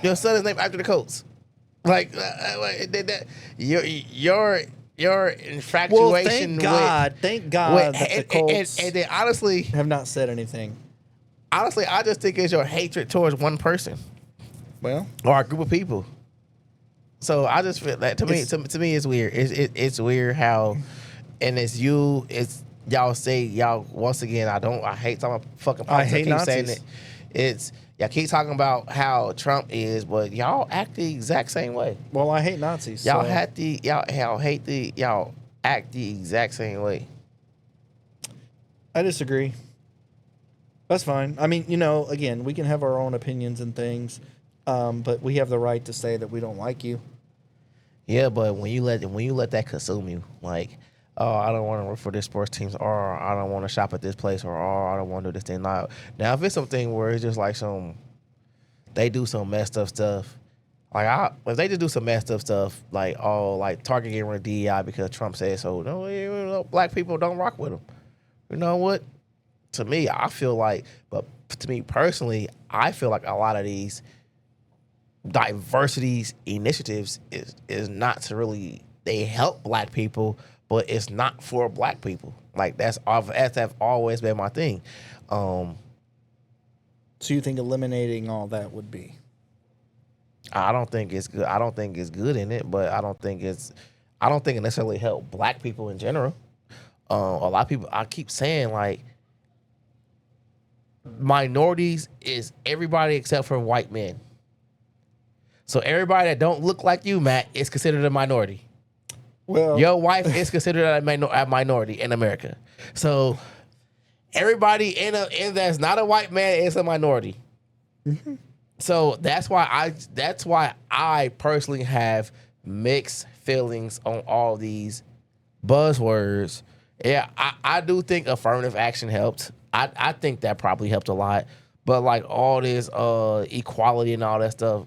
Your son is named after the Colts. Like your infatuation. Well, thank God. Thank God with, that the and, Colts and then honestly, have not said anything. I just think it's your hatred towards one person Well, or a group of people. So I just feel that to me, it's weird. It's weird how, and it's y'all say y'all once again. I hate talking about fucking politics. I hate keep saying Nazis. it. It's y'all keep talking about how Trump is, but y'all act the exact same way. well, I hate Nazis. Y'all so y'all act the exact same way. I disagree. That's fine. I mean, again, we can have our own opinions and things, but we have the right to say that we don't like you. Yeah, but when you let that consume you, like, oh, I don't want to work for this sports teams, or I don't want to shop at this place, or I don't want to do this thing. Now, if it's something where it's just like they do some messed up stuff, like if they just do some messed up stuff, like like Target getting rid of DEI because Trump said so. No, black people don't rock with them. You know what? To me, I feel like, but to me personally, I feel like a lot of these diversity initiatives is not to really, they help black people, but it's not for black people. Like that's always been my thing. So you think eliminating all that would be? I don't think it's good. I don't think it's good in it, but I don't think it necessarily help black people in general. A lot of people, I keep saying, like, minorities is everybody except for white men. So everybody that don't look like you, Matt, is considered a minority. Well, Your wife is considered a minority in America. So everybody in that's not a white man is a minority. Mm-hmm. So that's why I personally have mixed feelings on all these buzzwords. Yeah, I do think affirmative action helped. I think that probably helped a lot. But like all this equality and all that stuff,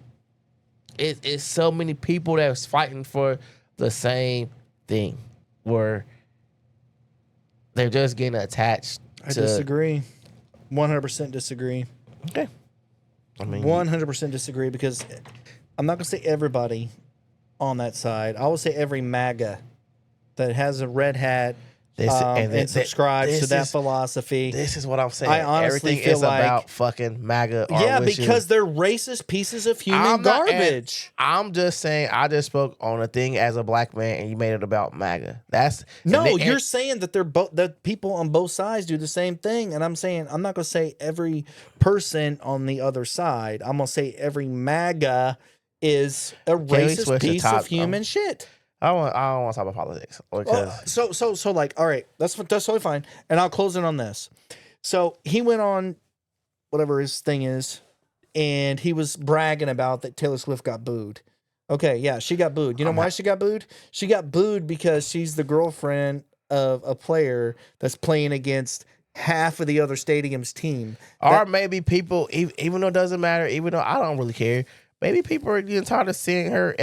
it's so many people that's fighting for the same thing where they're just getting attached I to. disagree. 100% disagree. Okay. I mean, 100% disagree, because I'm not going to say everybody on that side. I will say every MAGA that has a red hat and subscribes to that philosophy. This is what I'm saying. I honestly Everything feel is like about fucking MAGA. yeah, because they're racist pieces of human garbage. I'm just saying. I just spoke on a thing as a black man, and you made it about MAGA. You're saying that they're both that people on both sides do the same thing, and I'm saying I'm not gonna say every person on the other side. I'm gonna say every MAGA is a racist piece of human shit. I don't want to talk about politics because So like, all right, that's totally fine, and I'll close it on this. So he went on whatever his thing is, and he was bragging about that Taylor Swift got booed. Okay, yeah, she got booed. You know why she got booed? She got booed because she's the girlfriend of a player that's playing against half of the other stadium's team. Or maybe people, even though it doesn't matter, even though I don't really care, maybe people are getting tired of seeing her.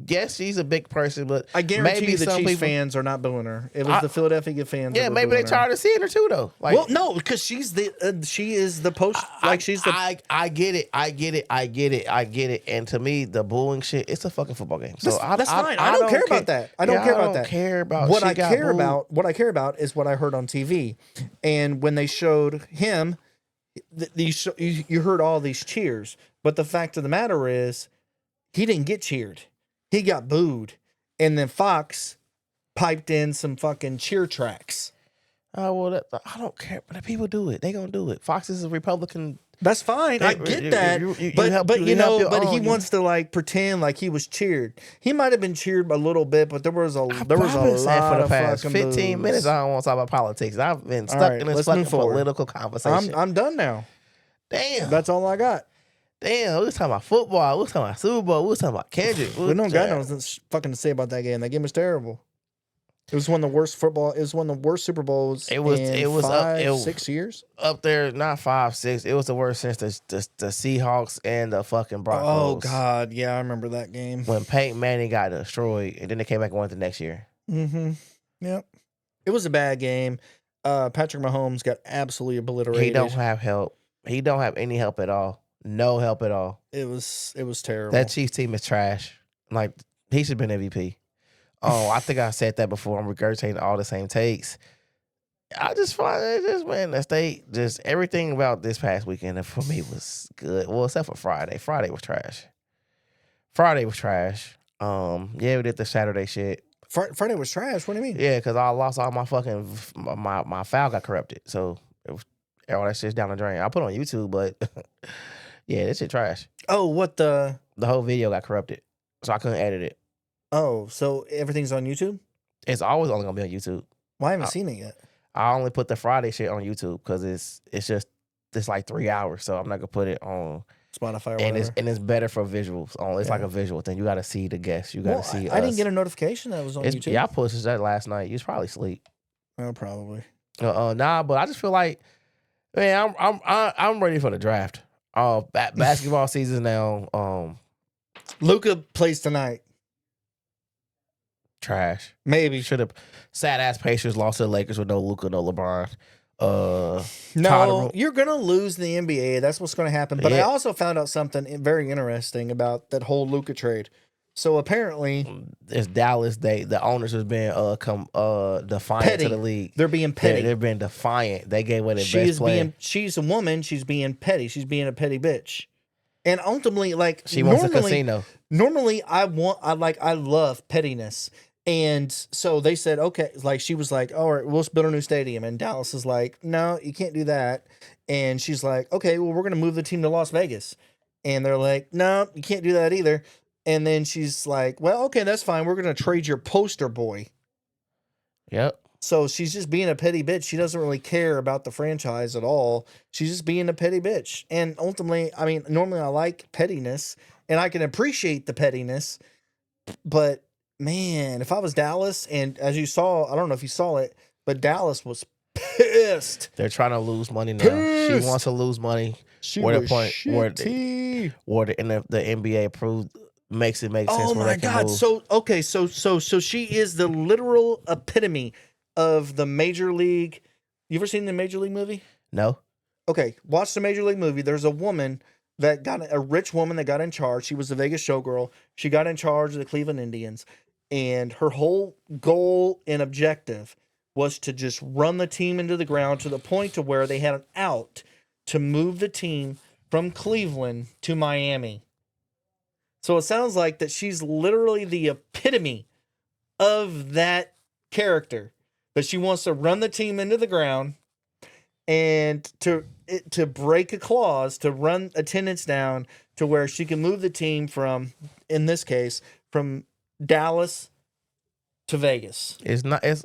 Yes, she's a big person, but I guarantee maybe you the some Chiefs people, fans are not booing her. It was the Philadelphia fans. Yeah, that were maybe they're booing her. tired of seeing her too, though. Like, well, no, because she's she is the post. She's the. I get it. And to me, the booing shit, it's a fucking football game. So that's fine. I don't care about that. I don't care about that. Care about what I care about. What I care about is what I heard on TV, and when they showed him, you heard all these cheers. But the fact of the matter is, he didn't get cheered. He got booed. And then Fox piped in some fucking cheer tracks. Oh, well, I don't care. But the people do it. They going to do it. Fox is a Republican. That's fine. I get that. But he wants to like pretend like he was cheered. He might have been cheered a little bit, but there was a lot for the past fucking 15 boos. minutes. I don't want to talk about politics. I've been stuck in this fucking political conversation. I'm done now. Damn. That's all I got. Damn, we was talking about football. We was talking about Super Bowl. We was talking about Kendrick. We don't got nothing fucking to say about that game. That game was terrible. It was one of the worst football. It was one of the worst Super Bowls. It was 6 years up there. Not 5, 6. It was the worst since the Seahawks and the fucking Broncos. Oh God, yeah, I remember that game when Peyton Manning got destroyed, and then they came back and won the next year. Mm-hmm. Yep. It was a bad game. Patrick Mahomes got absolutely obliterated. He don't have help. He don't have any help at all. No help at all. It was terrible. That Chiefs team is trash. Like, he should have been MVP. Oh, I think I said that before. I'm regurgitating all the same takes. I just find it just everything about this past weekend for me was good. Well, except for Friday. Friday was trash. Yeah, we did the Saturday shit. Friday was trash. What do you mean? Yeah, because I lost all my fucking my file got corrupted. So all that shit's down the drain. I put it on YouTube, but yeah, that shit trash. Oh, what the whole video got corrupted, so I couldn't edit it. Oh, so everything's on YouTube? It's always only gonna be on YouTube. Well, I haven't seen it yet. I only put the Friday shit on YouTube because it's like 3 hours, so I'm not gonna put it on Spotify or and whatever. It's better for visuals. It's like a visual thing. You got to see the guests. You got to see. I didn't get a notification that it was on YouTube. Yeah, I posted that last night. You was probably asleep. Oh, probably. Nah, but I just feel like, man, I'm ready for the draft. Basketball season now. Luka plays tonight. Trash. Maybe. Should have. Sad ass Pacers lost to the Lakers with no Luka, no LeBron. No, you're gonna lose the NBA. That's what's gonna happen. But I also found out something very interesting about that whole Luka trade. So apparently, it's Dallas. The owners has been defiant petty. to the league. They're being petty. They've been defiant. They gave away their best player. She's a woman. She's being petty. She's being a petty bitch. And ultimately, like she wants a casino. Normally, I love pettiness. And so they said, okay, like she was like, all right, we'll build a new stadium. And Dallas is like, no, you can't do that. And she's like, okay, well, we're going to move the team to Las Vegas. And they're like, no, you can't do that either. And then she's like, well, okay, that's fine. We're going to trade your poster boy. Yep. So she's just being a petty bitch. She doesn't really care about the franchise at all. She's just being a petty bitch. And ultimately, I mean, normally I like pettiness and I can appreciate the pettiness, but man, if I was Dallas, and as you saw, I don't know if you saw it, but Dallas was pissed. They're trying to lose money now. She wants to lose money. Where the point where the NBA approved makes it make sense. Oh my God! Move. So she is the literal epitome of the Major League. You ever seen the Major League movie? No. Okay, watch the Major League movie. There's a woman that got a rich woman that got in charge. She was the Vegas showgirl. She got in charge of the Cleveland Indians. And her whole goal and objective was to just run the team into the ground to the point to where they had an out to move the team from Cleveland to Miami. So it sounds like that she's literally the epitome of that character, that she wants to run the team into the ground and to break a clause, to run attendance down to where she can move the team from, in this case, from Dallas to Vegas. It's not. It's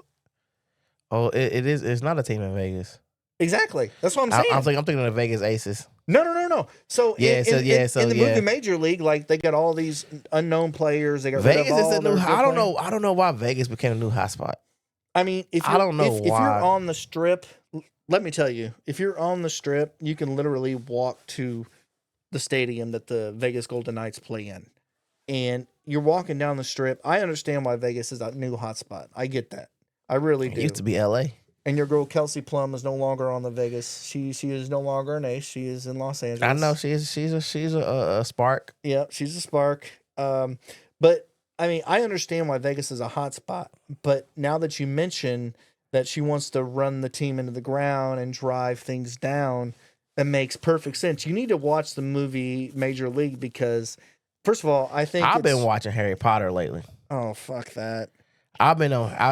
it is. It's not a team in Vegas. Exactly. That's what I'm saying. I'm thinking of the Vegas Aces. No. So in the movie yeah. Major League, like they got all these unknown players. They got rid of Vegas is all the new. their I don't good know. I don't know why Vegas became a new hotspot. I mean, if I don't know if you're why. on the Strip, let me tell you, if you're on the Strip, you can literally walk to the stadium that the Vegas Golden Knights play in, and you're walking down the Strip. I understand why Vegas is a new hotspot. I get that. I really do. It used to be L.A. And your girl Kelsey Plum is no longer on the Vegas. She is no longer an ace. She is in Los Angeles. I know she's a spark. Yeah, she's a spark. But I mean, I understand why Vegas is a hot spot. But now that you mention that she wants to run the team into the ground and drive things down, that makes perfect sense. You need to watch the movie Major League because, first of all, I think I've been watching Harry Potter lately. Oh, fuck that. I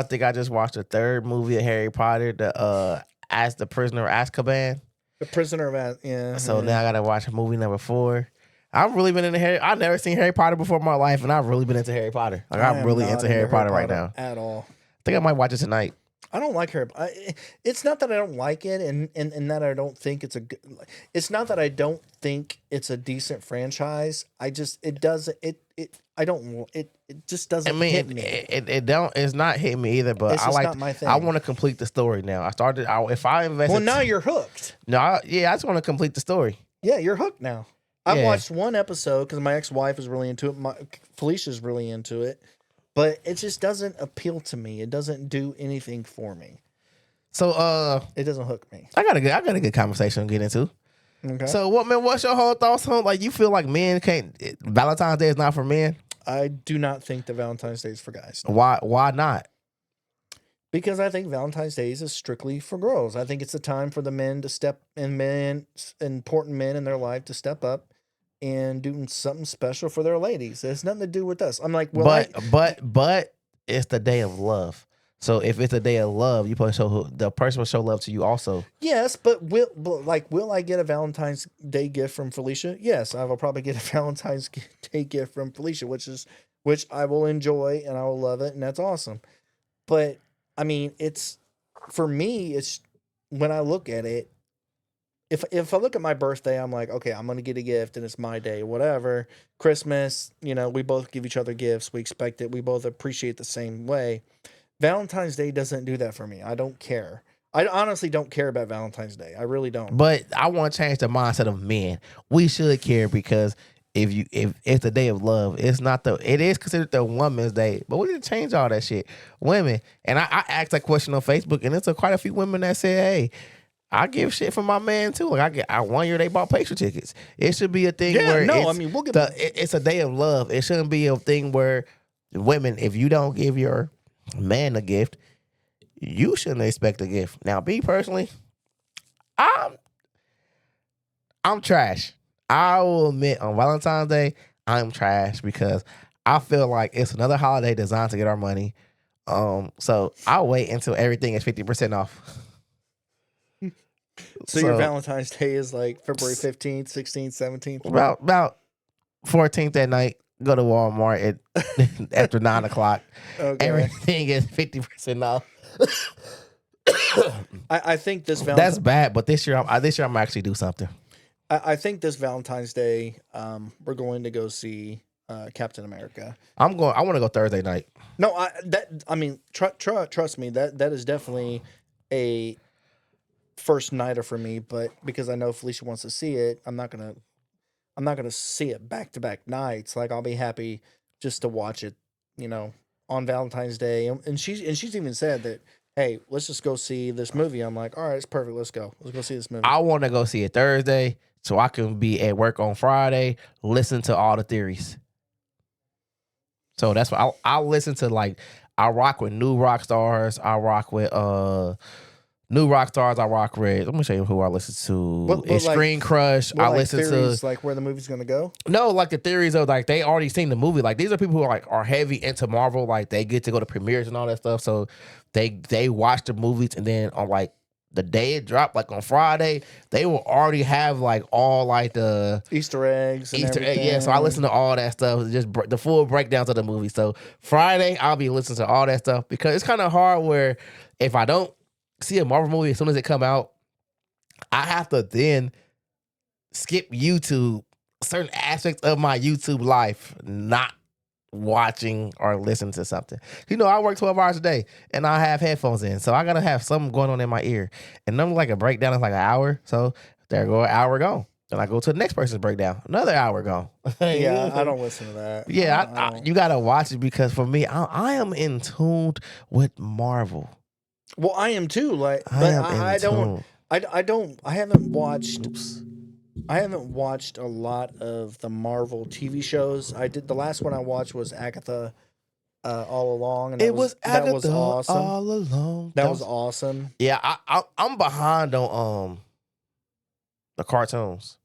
think I just watched the third movie of Harry Potter, As the Prisoner of Azkaban. The Prisoner of Azkaban. Yeah. So now I gotta watch movie number 4. I've really been into Harry. I've never seen Harry Potter before in my life, and I've really been into Harry Potter. Like I'm really into Harry Potter right now. At all. I think I might watch it tonight. I don't like Harry Potter. It's not that I don't like it, and that I don't think it's a good. It's not that I don't think it's a decent franchise. It just doesn't hit me. It's not hitting me either. But It's just not my thing. I want to complete the story now. If I invest. Well, now you're hooked. I just want to complete the story. Yeah, you're hooked now. I've Yeah. watched one episode because my ex-wife is really into it. Felicia's really into it, but it just doesn't appeal to me. It doesn't do anything for me. So It doesn't hook me. I got a good conversation to get into. Okay. So what's your whole thoughts on, like, you feel like men can't, Valentine's Day is not for men? I do not think that Valentine's Day is for guys. Why not? Because I think Valentine's Day is strictly for girls. I think it's a time for the men to important men in their life to step up and do something special for their ladies. It has nothing to do with us. I'm like, well, but it's the day of love. So if it's a day of love, the person will show love to you also. yes, but will I get a Valentine's Day gift from Felicia? Yes, I will probably get a Valentine's Day gift from Felicia, which I will enjoy and I will love it, and that's awesome. But I mean, for me, it's when I look at it. If I look at my birthday, I'm like, okay, I'm gonna get a gift, and it's my day, whatever. Christmas, we both give each other gifts. We expect it. We both appreciate the same way. Valentine's Day doesn't do that for me. I don't care. I honestly don't care about Valentine's Day. I really don't. But I want to change the mindset of men. We should care because if it's the day of love, it is considered the woman's day. But we need to change all that shit. Women, and I asked that question on Facebook, and it's quite a few women that said, hey, I give shit for my man too. Like I 1 year they bought picture tickets. It should be a thing where we'll get it's a day of love. It shouldn't be a thing where women, if you don't give your man a gift, you shouldn't expect a gift. Now, me personally, I'm trash. I will admit on Valentine's Day, I'm trash because I feel like it's another holiday designed to get our money. So I'll wait until everything is 50% off. So your Valentine's Day is like February 15th, 16th, 17th? About 14th that night, go to Walmart after 9 o'clock. Okay. Everything is 50% off. I think this That's bad, but this year I'm gonna actually do something. I think this Valentine's Day, we're going to go see Captain America. I want to go Thursday night. No, trust me, that is definitely a first nighter for me. But because I know Felicia wants to see it, I'm not gonna see it back to back nights. Like I'll be happy just to watch it, on Valentine's Day. And she's even said that, hey, let's just go see this movie. I'm like, all right, it's perfect. Let's go see this movie. I want to go see it Thursday so I can be at work on Friday, listen to all the theories. So that's why I'll listen to I rock with new rock stars. I rock with new rock stars. I rock with. Let me show you who I listen to. What, It's like- Screen Crush. What, I like, listen theories, to like where the movie's gonna go. no, like the theories of like they already seen the movie. Like these are people who are heavy into Marvel. Like they get to go to premieres and all that stuff. So they watch the movies and then on like the day it dropped, like on Friday, they will already have like all like the Easter eggs. And Easter egg. everything. Yeah, so I listen to all that stuff, just the full breakdowns of the movie. So Friday, I'll be listening to all that stuff because it's kind of hard where if I don't see a Marvel movie as soon as it come out, I have to then skip YouTube, certain aspects of my YouTube life, not watching or listening to something. You know, I work 12 hours a day and I have headphones in, so I gotta have something going on in my ear. And then like a breakdown is like an hour, so there go an hour gone. Then I go to the next person's breakdown, another hour gone. Yeah, I don't listen to that. Yeah, I don't. you gotta watch it because for me, I am in tune with Marvel. Well, I am too. Like, I but am I in don't. tune. I don't. I haven't watched. Oops. I haven't watched a lot of the Marvel TV shows. I did the last one I watched was Agatha, All Along, and It was that Agatha was awesome. all along. That was awesome. Yeah, I'm behind on the cartoons.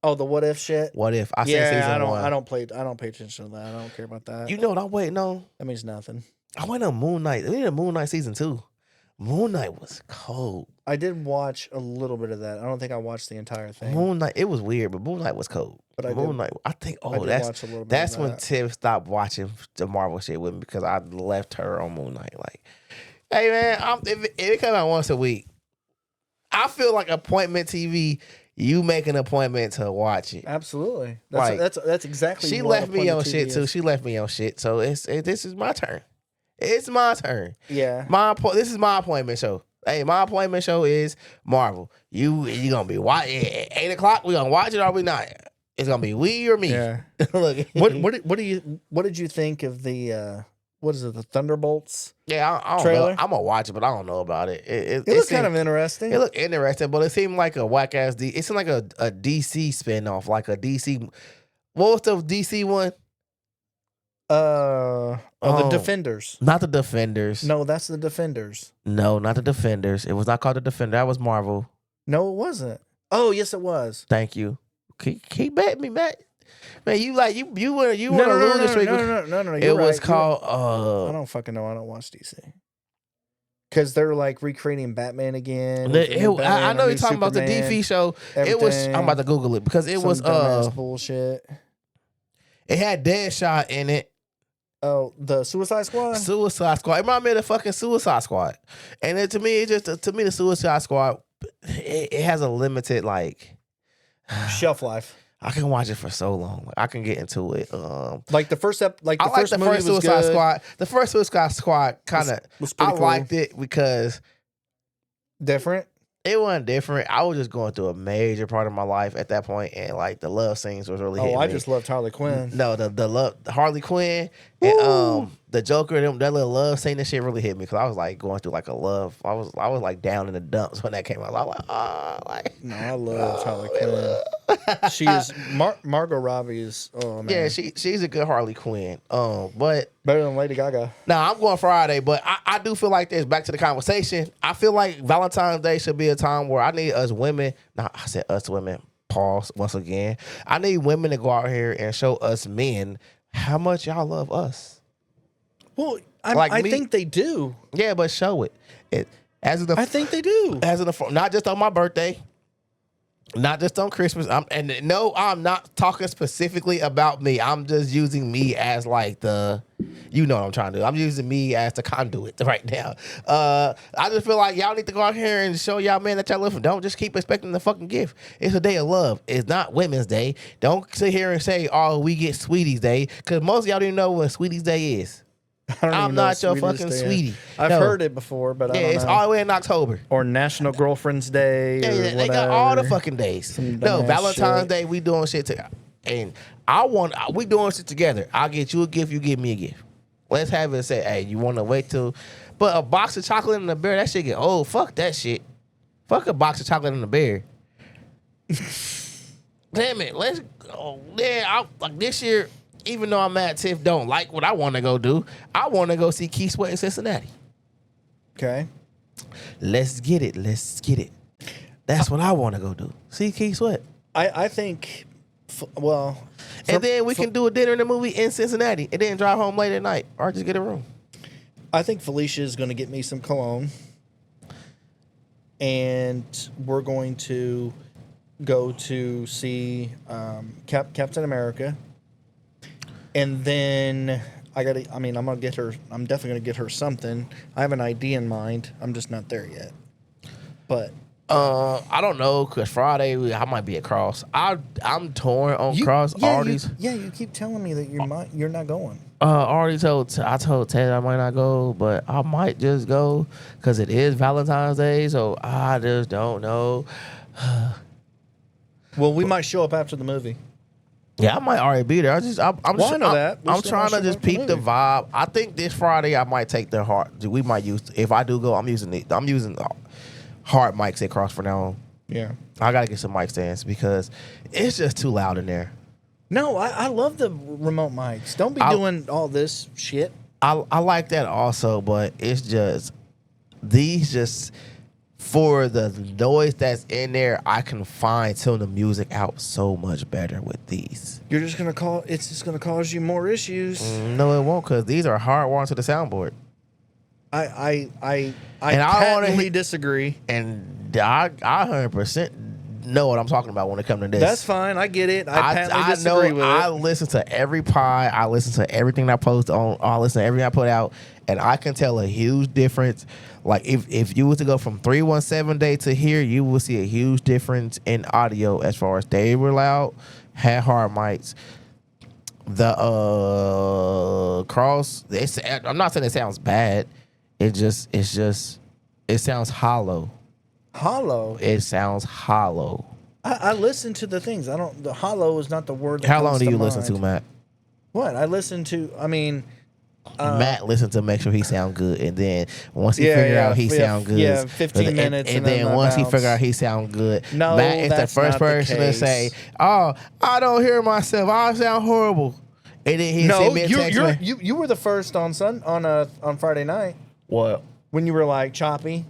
Oh, the What If shit. What if I seen Yeah, season I don't. one? I don't pay attention to that. I don't care about that. You know what I'm waiting on? That means nothing. I went on Moon Knight. We need a Moon Knight season 2. Moon Knight was cold. I did watch a little bit of that. I don't think I watched the entire thing. Moon Knight, it was weird, but Moon Knight was cold. But I Moon did- Knight, I think. I Oh, did that's watch a little bit that's of when that. Tiff stopped watching the Marvel shit with me because I left her on Moon Knight. Like, hey man, if it come out once a week, I feel like appointment TV. You make an appointment to watch it. Absolutely. Like, That's exactly. She what left me on appointment shit TV too. is. She left me on shit. So this is my turn. It's my turn. Yeah. This is my appointment show. Hey, my appointment show is Marvel. You gonna be watching at 8:00. We gonna watch it or we not? It's gonna be we or me. Yeah. Look, What did you think of the what is it, the Thunderbolts? yeah, I don't trailer? know. I'm gonna watch it, but I don't know about it. It looked kind of interesting. It looked interesting, but it seemed like a whack ass. It seemed like a DC spinoff, like a DC. What was the DC one? The Oh. Defenders. Not the Defenders. No, that's the Defenders. No, not the Defenders. It was not called the Defender. That was Marvel. No, it wasn't. Oh, yes, it was. Thank you. Keep betting me, Matt. Man, you want to lose no, this week. no. It You're was right. called I don't fucking know. I don't watch DC. Because they're like recreating Batman again. the- with a new I Batman, know a you're new talking about the Superman, DV show. It was. I'm everything. about to Google it because it Some was. dumbass bullshit. It had Deadshot in it. Oh, the Suicide Squad. Suicide Squad. It reminded me of the fucking Suicide Squad. And it, to me, the Suicide Squad, it has a limited like. Shelf life. I can watch it for so long. Like, I can get into it. Like the first I like first the movie first was Suicide good. Squad. The first Suicide Squad kind of. Was I pretty cool. liked it because Different. it wasn't different. I was just going through a major part of my life at that point, and like the love scenes was really. Oh, hitting I me. just loved Harley Quinn. No, the love, Harley Quinn and the Joker, that little love scene, that shit really hit me because I was like going through like a love. I was like down in the dumps when that came out. I was like, oh, like No, I love Harley Quinn. She is Margot Robbie is. Oh man. yeah, she's a good Harley Quinn. But better than Lady Gaga. now I'm going Friday, but I do feel like this. Back to the conversation. I feel like Valentine's Day should be a time where I need us women. Nah, I said us women. Pause once again. I need women to go out here and show us men how much y'all love us. Well, Like I me- think they do. Yeah, but show it. As of the I think they do. as of the not just on my birthday, not just on Christmas. I'm not talking specifically about me. I'm just using me as like you know what I'm trying to do. I'm using me as the conduit right now. I just feel like y'all need to go out here and show y'all men that y'all love them. Don't just keep expecting the fucking gift. It's a day of love. It's not Women's Day. Don't sit here and say, oh, we get Sweeties Day, because most of y'all don't know what Sweeties Day is. I don't I'm even know not your what Sweetest fucking Day is. sweetie. I've No. heard it before, but I Yeah, don't it's know. all the way in October. Or National Girlfriend's Day. Yeah, or they got all the whatever. fucking days. Some No, dumbass Valentine's shit. Day, we doing shit together. And we doing shit together. I'll get you a gift, you give me a gift. Let's have it say, hey, you want to wait till... But a box of chocolate and a bear, that shit get old. Fuck that shit. Fuck a box of chocolate and a bear. Damn it, let's go. Yeah, like this year, even though I'm mad Tiff don't like what I want to go do, I want to go see Keith Sweat in Cincinnati. Okay. Let's get it. That's what I want to go do. See Keith Sweat. I think, well, And then we can do a dinner and a movie in Cincinnati and then drive home late at night or just get a room. I think Felicia is going to get me some cologne, and we're going to go to see Captain America, and then I'm gonna get her. I'm definitely gonna get her something. I have an idea in mind. I'm just not there yet. But I don't know, cause Friday I might be at Cross. I'm torn on Cross. you keep telling me that you're not going. I told Ted I might not go, but I might just go because it is Valentine's Day, so I just don't know. Well, we might show up after the movie. Yeah, I might already be there. I know that. I'm trying to just peep the vibe. I think this Friday I might take the hard. We might use, if I do go, I'm using hard mics at Cross for now on. Yeah. I gotta get some mic stands because it's just too loud in there. No, I love the remote mics. Don't be doing all this shit. I like that also, but it's just these just for the noise that's in there, I can fine tune the music out so much better with these. You're just gonna it's just gonna cause you more issues. No, it won't, because these are hardwired to the soundboard. I And I patently disagree. And I 100% know what I'm talking about when it comes to this. That's fine. I get it. I patently disagree with I it. listen to every pie. I listen to everything I post on. I listen to everything I put out, and I can tell a huge difference. Like if you were to go from 317 day to here, you will see a huge difference in audio as far as they were loud, had hard mics. The Cross. I'm not saying it sounds bad. It sounds hollow. Hollow. It sounds hollow. I listen to the things. The hollow is not the word. That How long comes do you to listen mind. to, Matt? What? I listen to, Matt listens to make sure he sound good, and then once he figure out he sound good, 15 minutes, and then once he figure out he sound good, No, Matt is the that's first not the person to case. say, "Oh, I don't hear myself. I sound horrible," and then he send me a text. You were the first on Friday night What? when you were like choppy.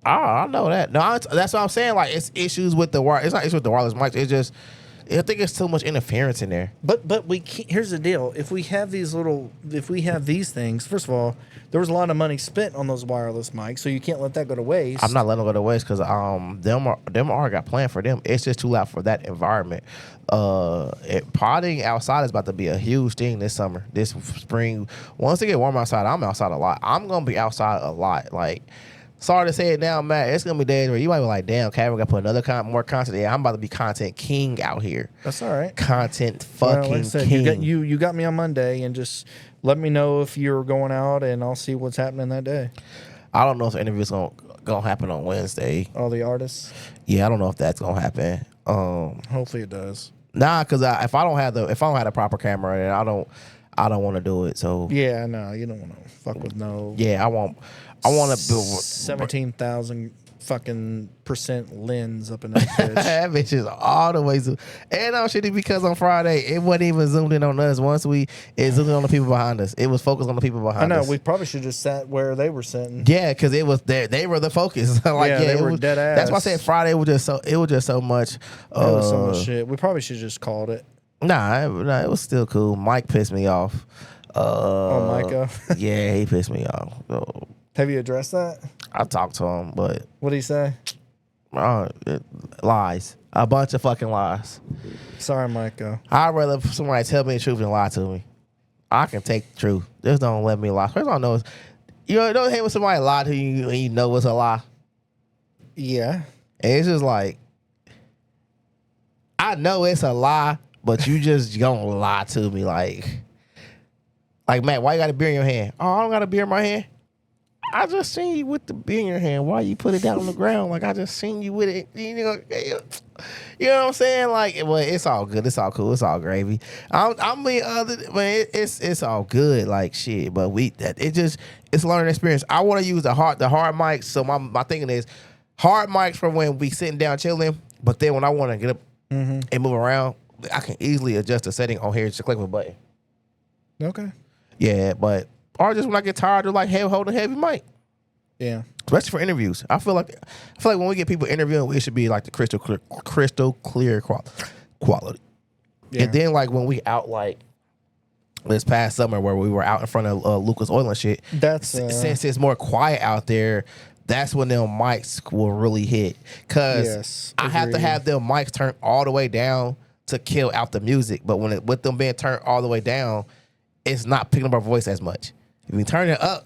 Oh, I know that. No, that's what I'm saying. Like, it's issues with the wire. It's not issues with the wireless mics. It's just, I think it's too much interference in there. But we can't, here's the deal. If we have these things, first of all, there was a lot of money spent on those wireless mics, so you can't let that go to waste. I'm not letting them go to waste because them already got planned for them. It's just too loud for that environment. Potting outside is about to be a huge thing this summer, this spring. Once it get warm outside, I'm outside a lot. I'm gonna be outside a lot. Like, sorry to say it now, Matt. It's gonna be days where you might be like, "Damn, Kevin, gotta put more content." Yeah, I'm about to be content king out here. That's all right. Content Well, fucking like I said, king. you got me on Monday, and just let me know if you're going out, and I'll see what's happening that day. I don't know if the interview's gonna happen on Wednesday. All the artists. Yeah, I don't know if that's gonna happen. Hopefully it does. Nah, because if I don't have the proper camera, then I don't want to do it. So Yeah, no, you don't want to fuck with no. yeah, I want to build 17,000 fucking % lens up in that bitch. that bitch is all the way zoomed. And I'm shitty because on Friday it wasn't even zoomed in on us. It zoomed in on the people behind us. It was focused on the people I behind know us. we probably should just sat where they were sitting. Yeah, because it was there. They were the focus. Like, Yeah, they it were was, dead That's why I ass. said Friday was just so. It was just so much. It was so much shit. We probably should just called it. Nah, it was still cool. Mike pissed me off. Micah. Yeah, he pissed me off. So, Have you addressed that? I talked to him, but What did he say? lies. A bunch of fucking lies. Sorry, Micah. I'd rather somebody tell me the truth than lie to me. I can take the truth. Just don't let me lie. First, I don't know. You don't hate when somebody lie to you and you know it's a lie. Yeah. And it's just like, I know it's a lie, but you just gonna lie to me. Like Matt, why you got a beer in your hand? Oh, I don't got a beer in my hand. I just seen you with the beer in your hand. Why you put it down on the ground? Like, I just seen you with it. You know what I'm saying? Like, well, it's all good. It's all cool. It's all gravy. It's all good. Like, shit. But it's a learning experience. I want to use the hard mics. So my thinking is hard mics for when we sitting down chilling. But then when I want to get up and move around, I can easily adjust the setting on here. Just click a button. Okay. Yeah, but or just when I get tired of like holding heavy mic, Yeah. especially for interviews. I feel like when we get people interviewing, it should be like the crystal clear quality. Yeah. And then like when we out like this past summer where we were out in front of Lucas Oil and shit. That's since it's more quiet out there. That's when them mics will really hit. Cause Yes, I have to agreed. have them mics turned all the way down to kill out the music. But with them being turned all the way down, it's not picking up our voice as much. If you turn it up,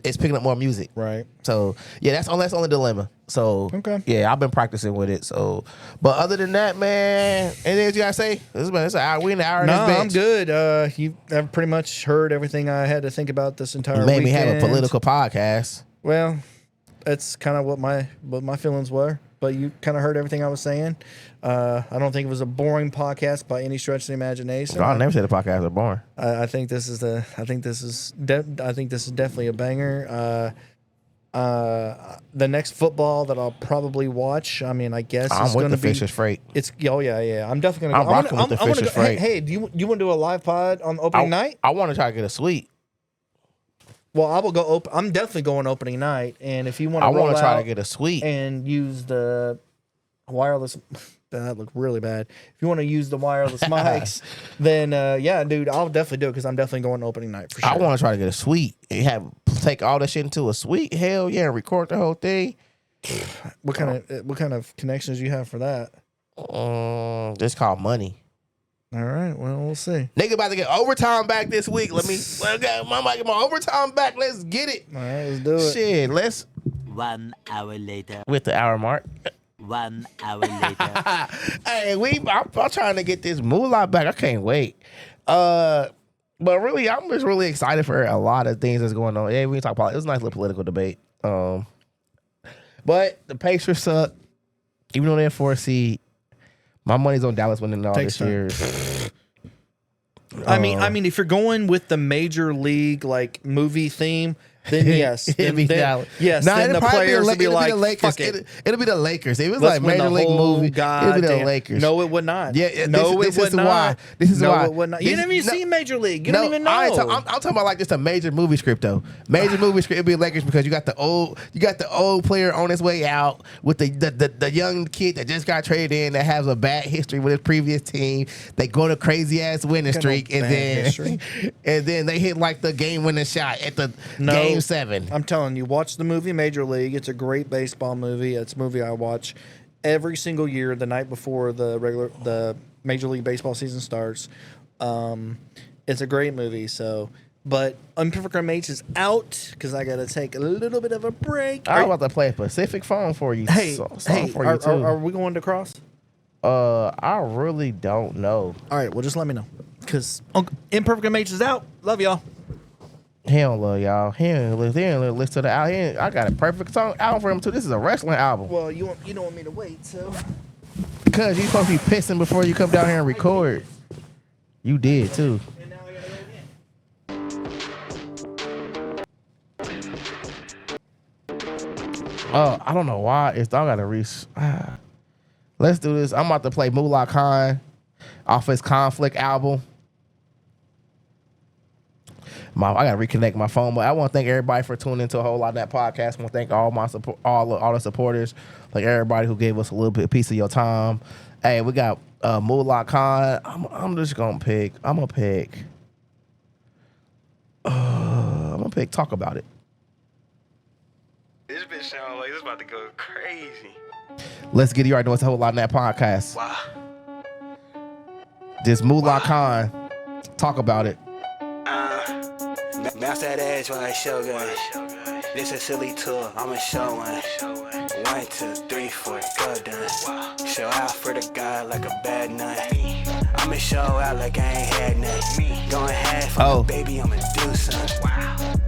it's picking up more music. right. So yeah, that's the only dilemma. So Okay. yeah, I've been practicing with it. So, but other than that, man, anything else you gotta say? It's an hour. We in an hour. No, in this I'm bitch. good. You have pretty much heard everything I had to think about this entire Made weekend. me have a political podcast. Well, that's kind of what my feelings were. But you kind of heard everything I was saying. I don't think it was a boring podcast by any stretch of the imagination. I never said the podcast was boring. I think this is definitely a banger. The next football that I'll probably watch. I mean, I guess I'm is with going the to be. Fisher's Freight. It's yeah. I'm definitely gonna. I'm Go. rocking with the I'm gonna Fisher's go, Freight. Hey, do you want to do a live pod on opening night? I want to try to get a suite. Well, I will go. I'm definitely going opening night, and if you want I to roll want to try out to get a suite. and use the wireless. That looked really bad. If you want to use the wireless mics, then yeah, dude, I'll definitely do it because I'm definitely going opening night for sure. I want to try to get a suite and take all that shit into a suite. Hell yeah, and record the whole thing. What kind of connections you have for that? It's called money. All right, well, we'll see. Nigga about to get overtime back this week. Let me get my overtime back. Let's get it. All right, let's do it. Shit, let's 1 hour later. with the hour mark. 1 hour later. Hey, I'm trying to get this moolah back. I can't wait. But really, I'm just really excited for a lot of things that's going on. Yeah, we can talk politics. It was a nice little political debate. But the Pacers suck. Even though they're 4 seed, my money's on Dallas winning all Takes this year. I mean, if you're going with the major league like movie theme, then yes, It'd be Dallas. yes, Nah, then it'll the probably players will be it'll like, the Lakers. fuck it. It'll be the Lakers. If it was Let's like win major the league whole movie, it'll be the goddamn- Lakers. No, it would not. Yeah, no, this it is would not. why. This is no, why. it would not. This- You didn't even no- see Major League. You No, don't even know. I'm talking about like just a major movie script though. Major movie script. It'd be Lakers because you got the old player on his way out with the young kid that just got traded in that has a bad history with his previous team. They go to crazy ass winning Got no streak and bad then history. and then they hit like the game winning shot at the No. game 7. I'm telling you, watch the movie Major League. It's a great baseball movie. It's a movie I watch every single year the night before the Major League Baseball season starts. It's a great movie. So, but Imperfect Mates is out because I got to take a little bit of a break. I'm about to play a Pacific phone for you. Hey, song hey, for you are, too. are we going to cross? I really don't know. All right, well, just let me know because Imperfect Mates is out. Love y'all. He don't love y'all. He don't listen to the album. I got a perfect song album for him too. This is a wrestling album. Well, you don't want me to wait, so. Because you supposed to be pissing before you come down here and record. You did too. And now I gotta go again. I don't know why. I gotta reach. Let's do this. I'm about to play Moolah Khan off his Conflict album. I gotta reconnect my phone, but I want to thank everybody for tuning into a whole lot of that podcast. I want to thank all my support, all the supporters, like everybody who gave us a little bit piece of your time. Hey, we got Moolah Khan. I'm just gonna pick. I'm gonna pick. Talk About It. This bitch sound like it's about to go crazy. Let's get it. You already know it's a whole lot in that podcast. Wow. This Moolah Khan. Talk About It. Bounce that ass while I show gun. This a silly tour, I'ma show one. 1, 2, 3, 4, go done. Show out for the guy like a bad nut. I'ma show out like I ain't had nothing. Going half on the baby, I'ma do something.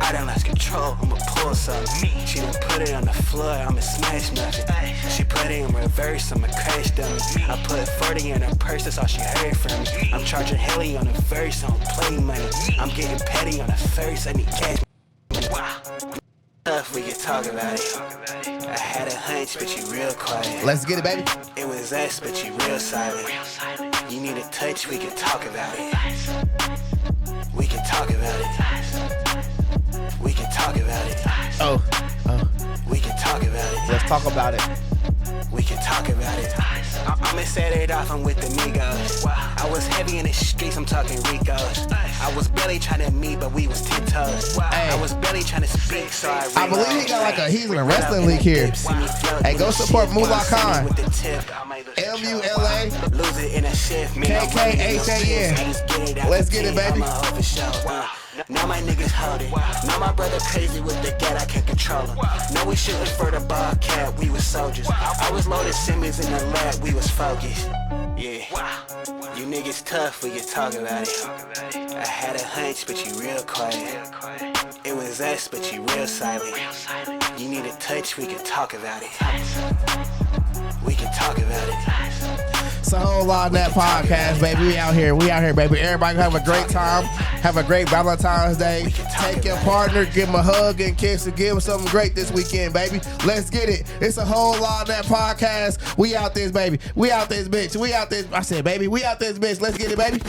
I done lost control, I'ma pull something. She done put it on the floor, I'ma smash nothing. She put it in reverse, I'ma crash dummy. I put 40 in her purse, that's all she heard from me. I'm charging Helly on the verse, I don't play money. I'm getting petty on the first, I need cash. Tough, we can talk about it. I had a hunch, but you real quiet. Let's get it, baby. It was us, but you real silent. You need a touch, we can talk about it. We can talk about it. We can talk about it. Oh, We can talk about it. let's talk about it. We can talk about it. I'ma set it off, I'm with the Migos. I was heavy in the streets, I'm talking Ricos. I was barely trying to meet, but we was 10 toes. I was barely trying to speak, so I believe he got like he's in a wrestling league here. Hey, go support Mullah Khan. MULA Lose it in a shift, man. KKHAN. Let's get it, baby. Now my niggas hold it. Now my brother crazy with the gat, I can't control him. Now we shooting for the Bobcat, we was soldiers. I was loaded Simmons in the lab, we was focused. Yeah, you niggas tough, we can talk about it. I had a hunch, but you real quiet. It was us, but you real silent. You need a touch, we can talk about it. We can talk about it. It's a whole lot of that podcast, baby. We out here, baby. Everybody have a great time. Have a great Valentine's Day. Take your partner, give him a hug and kiss, and give him something great this weekend, baby. Let's get it. It's a whole lot of that podcast. We out this, baby. We out this bitch. We out this. I said, baby, we out this bitch. Let's get it, baby.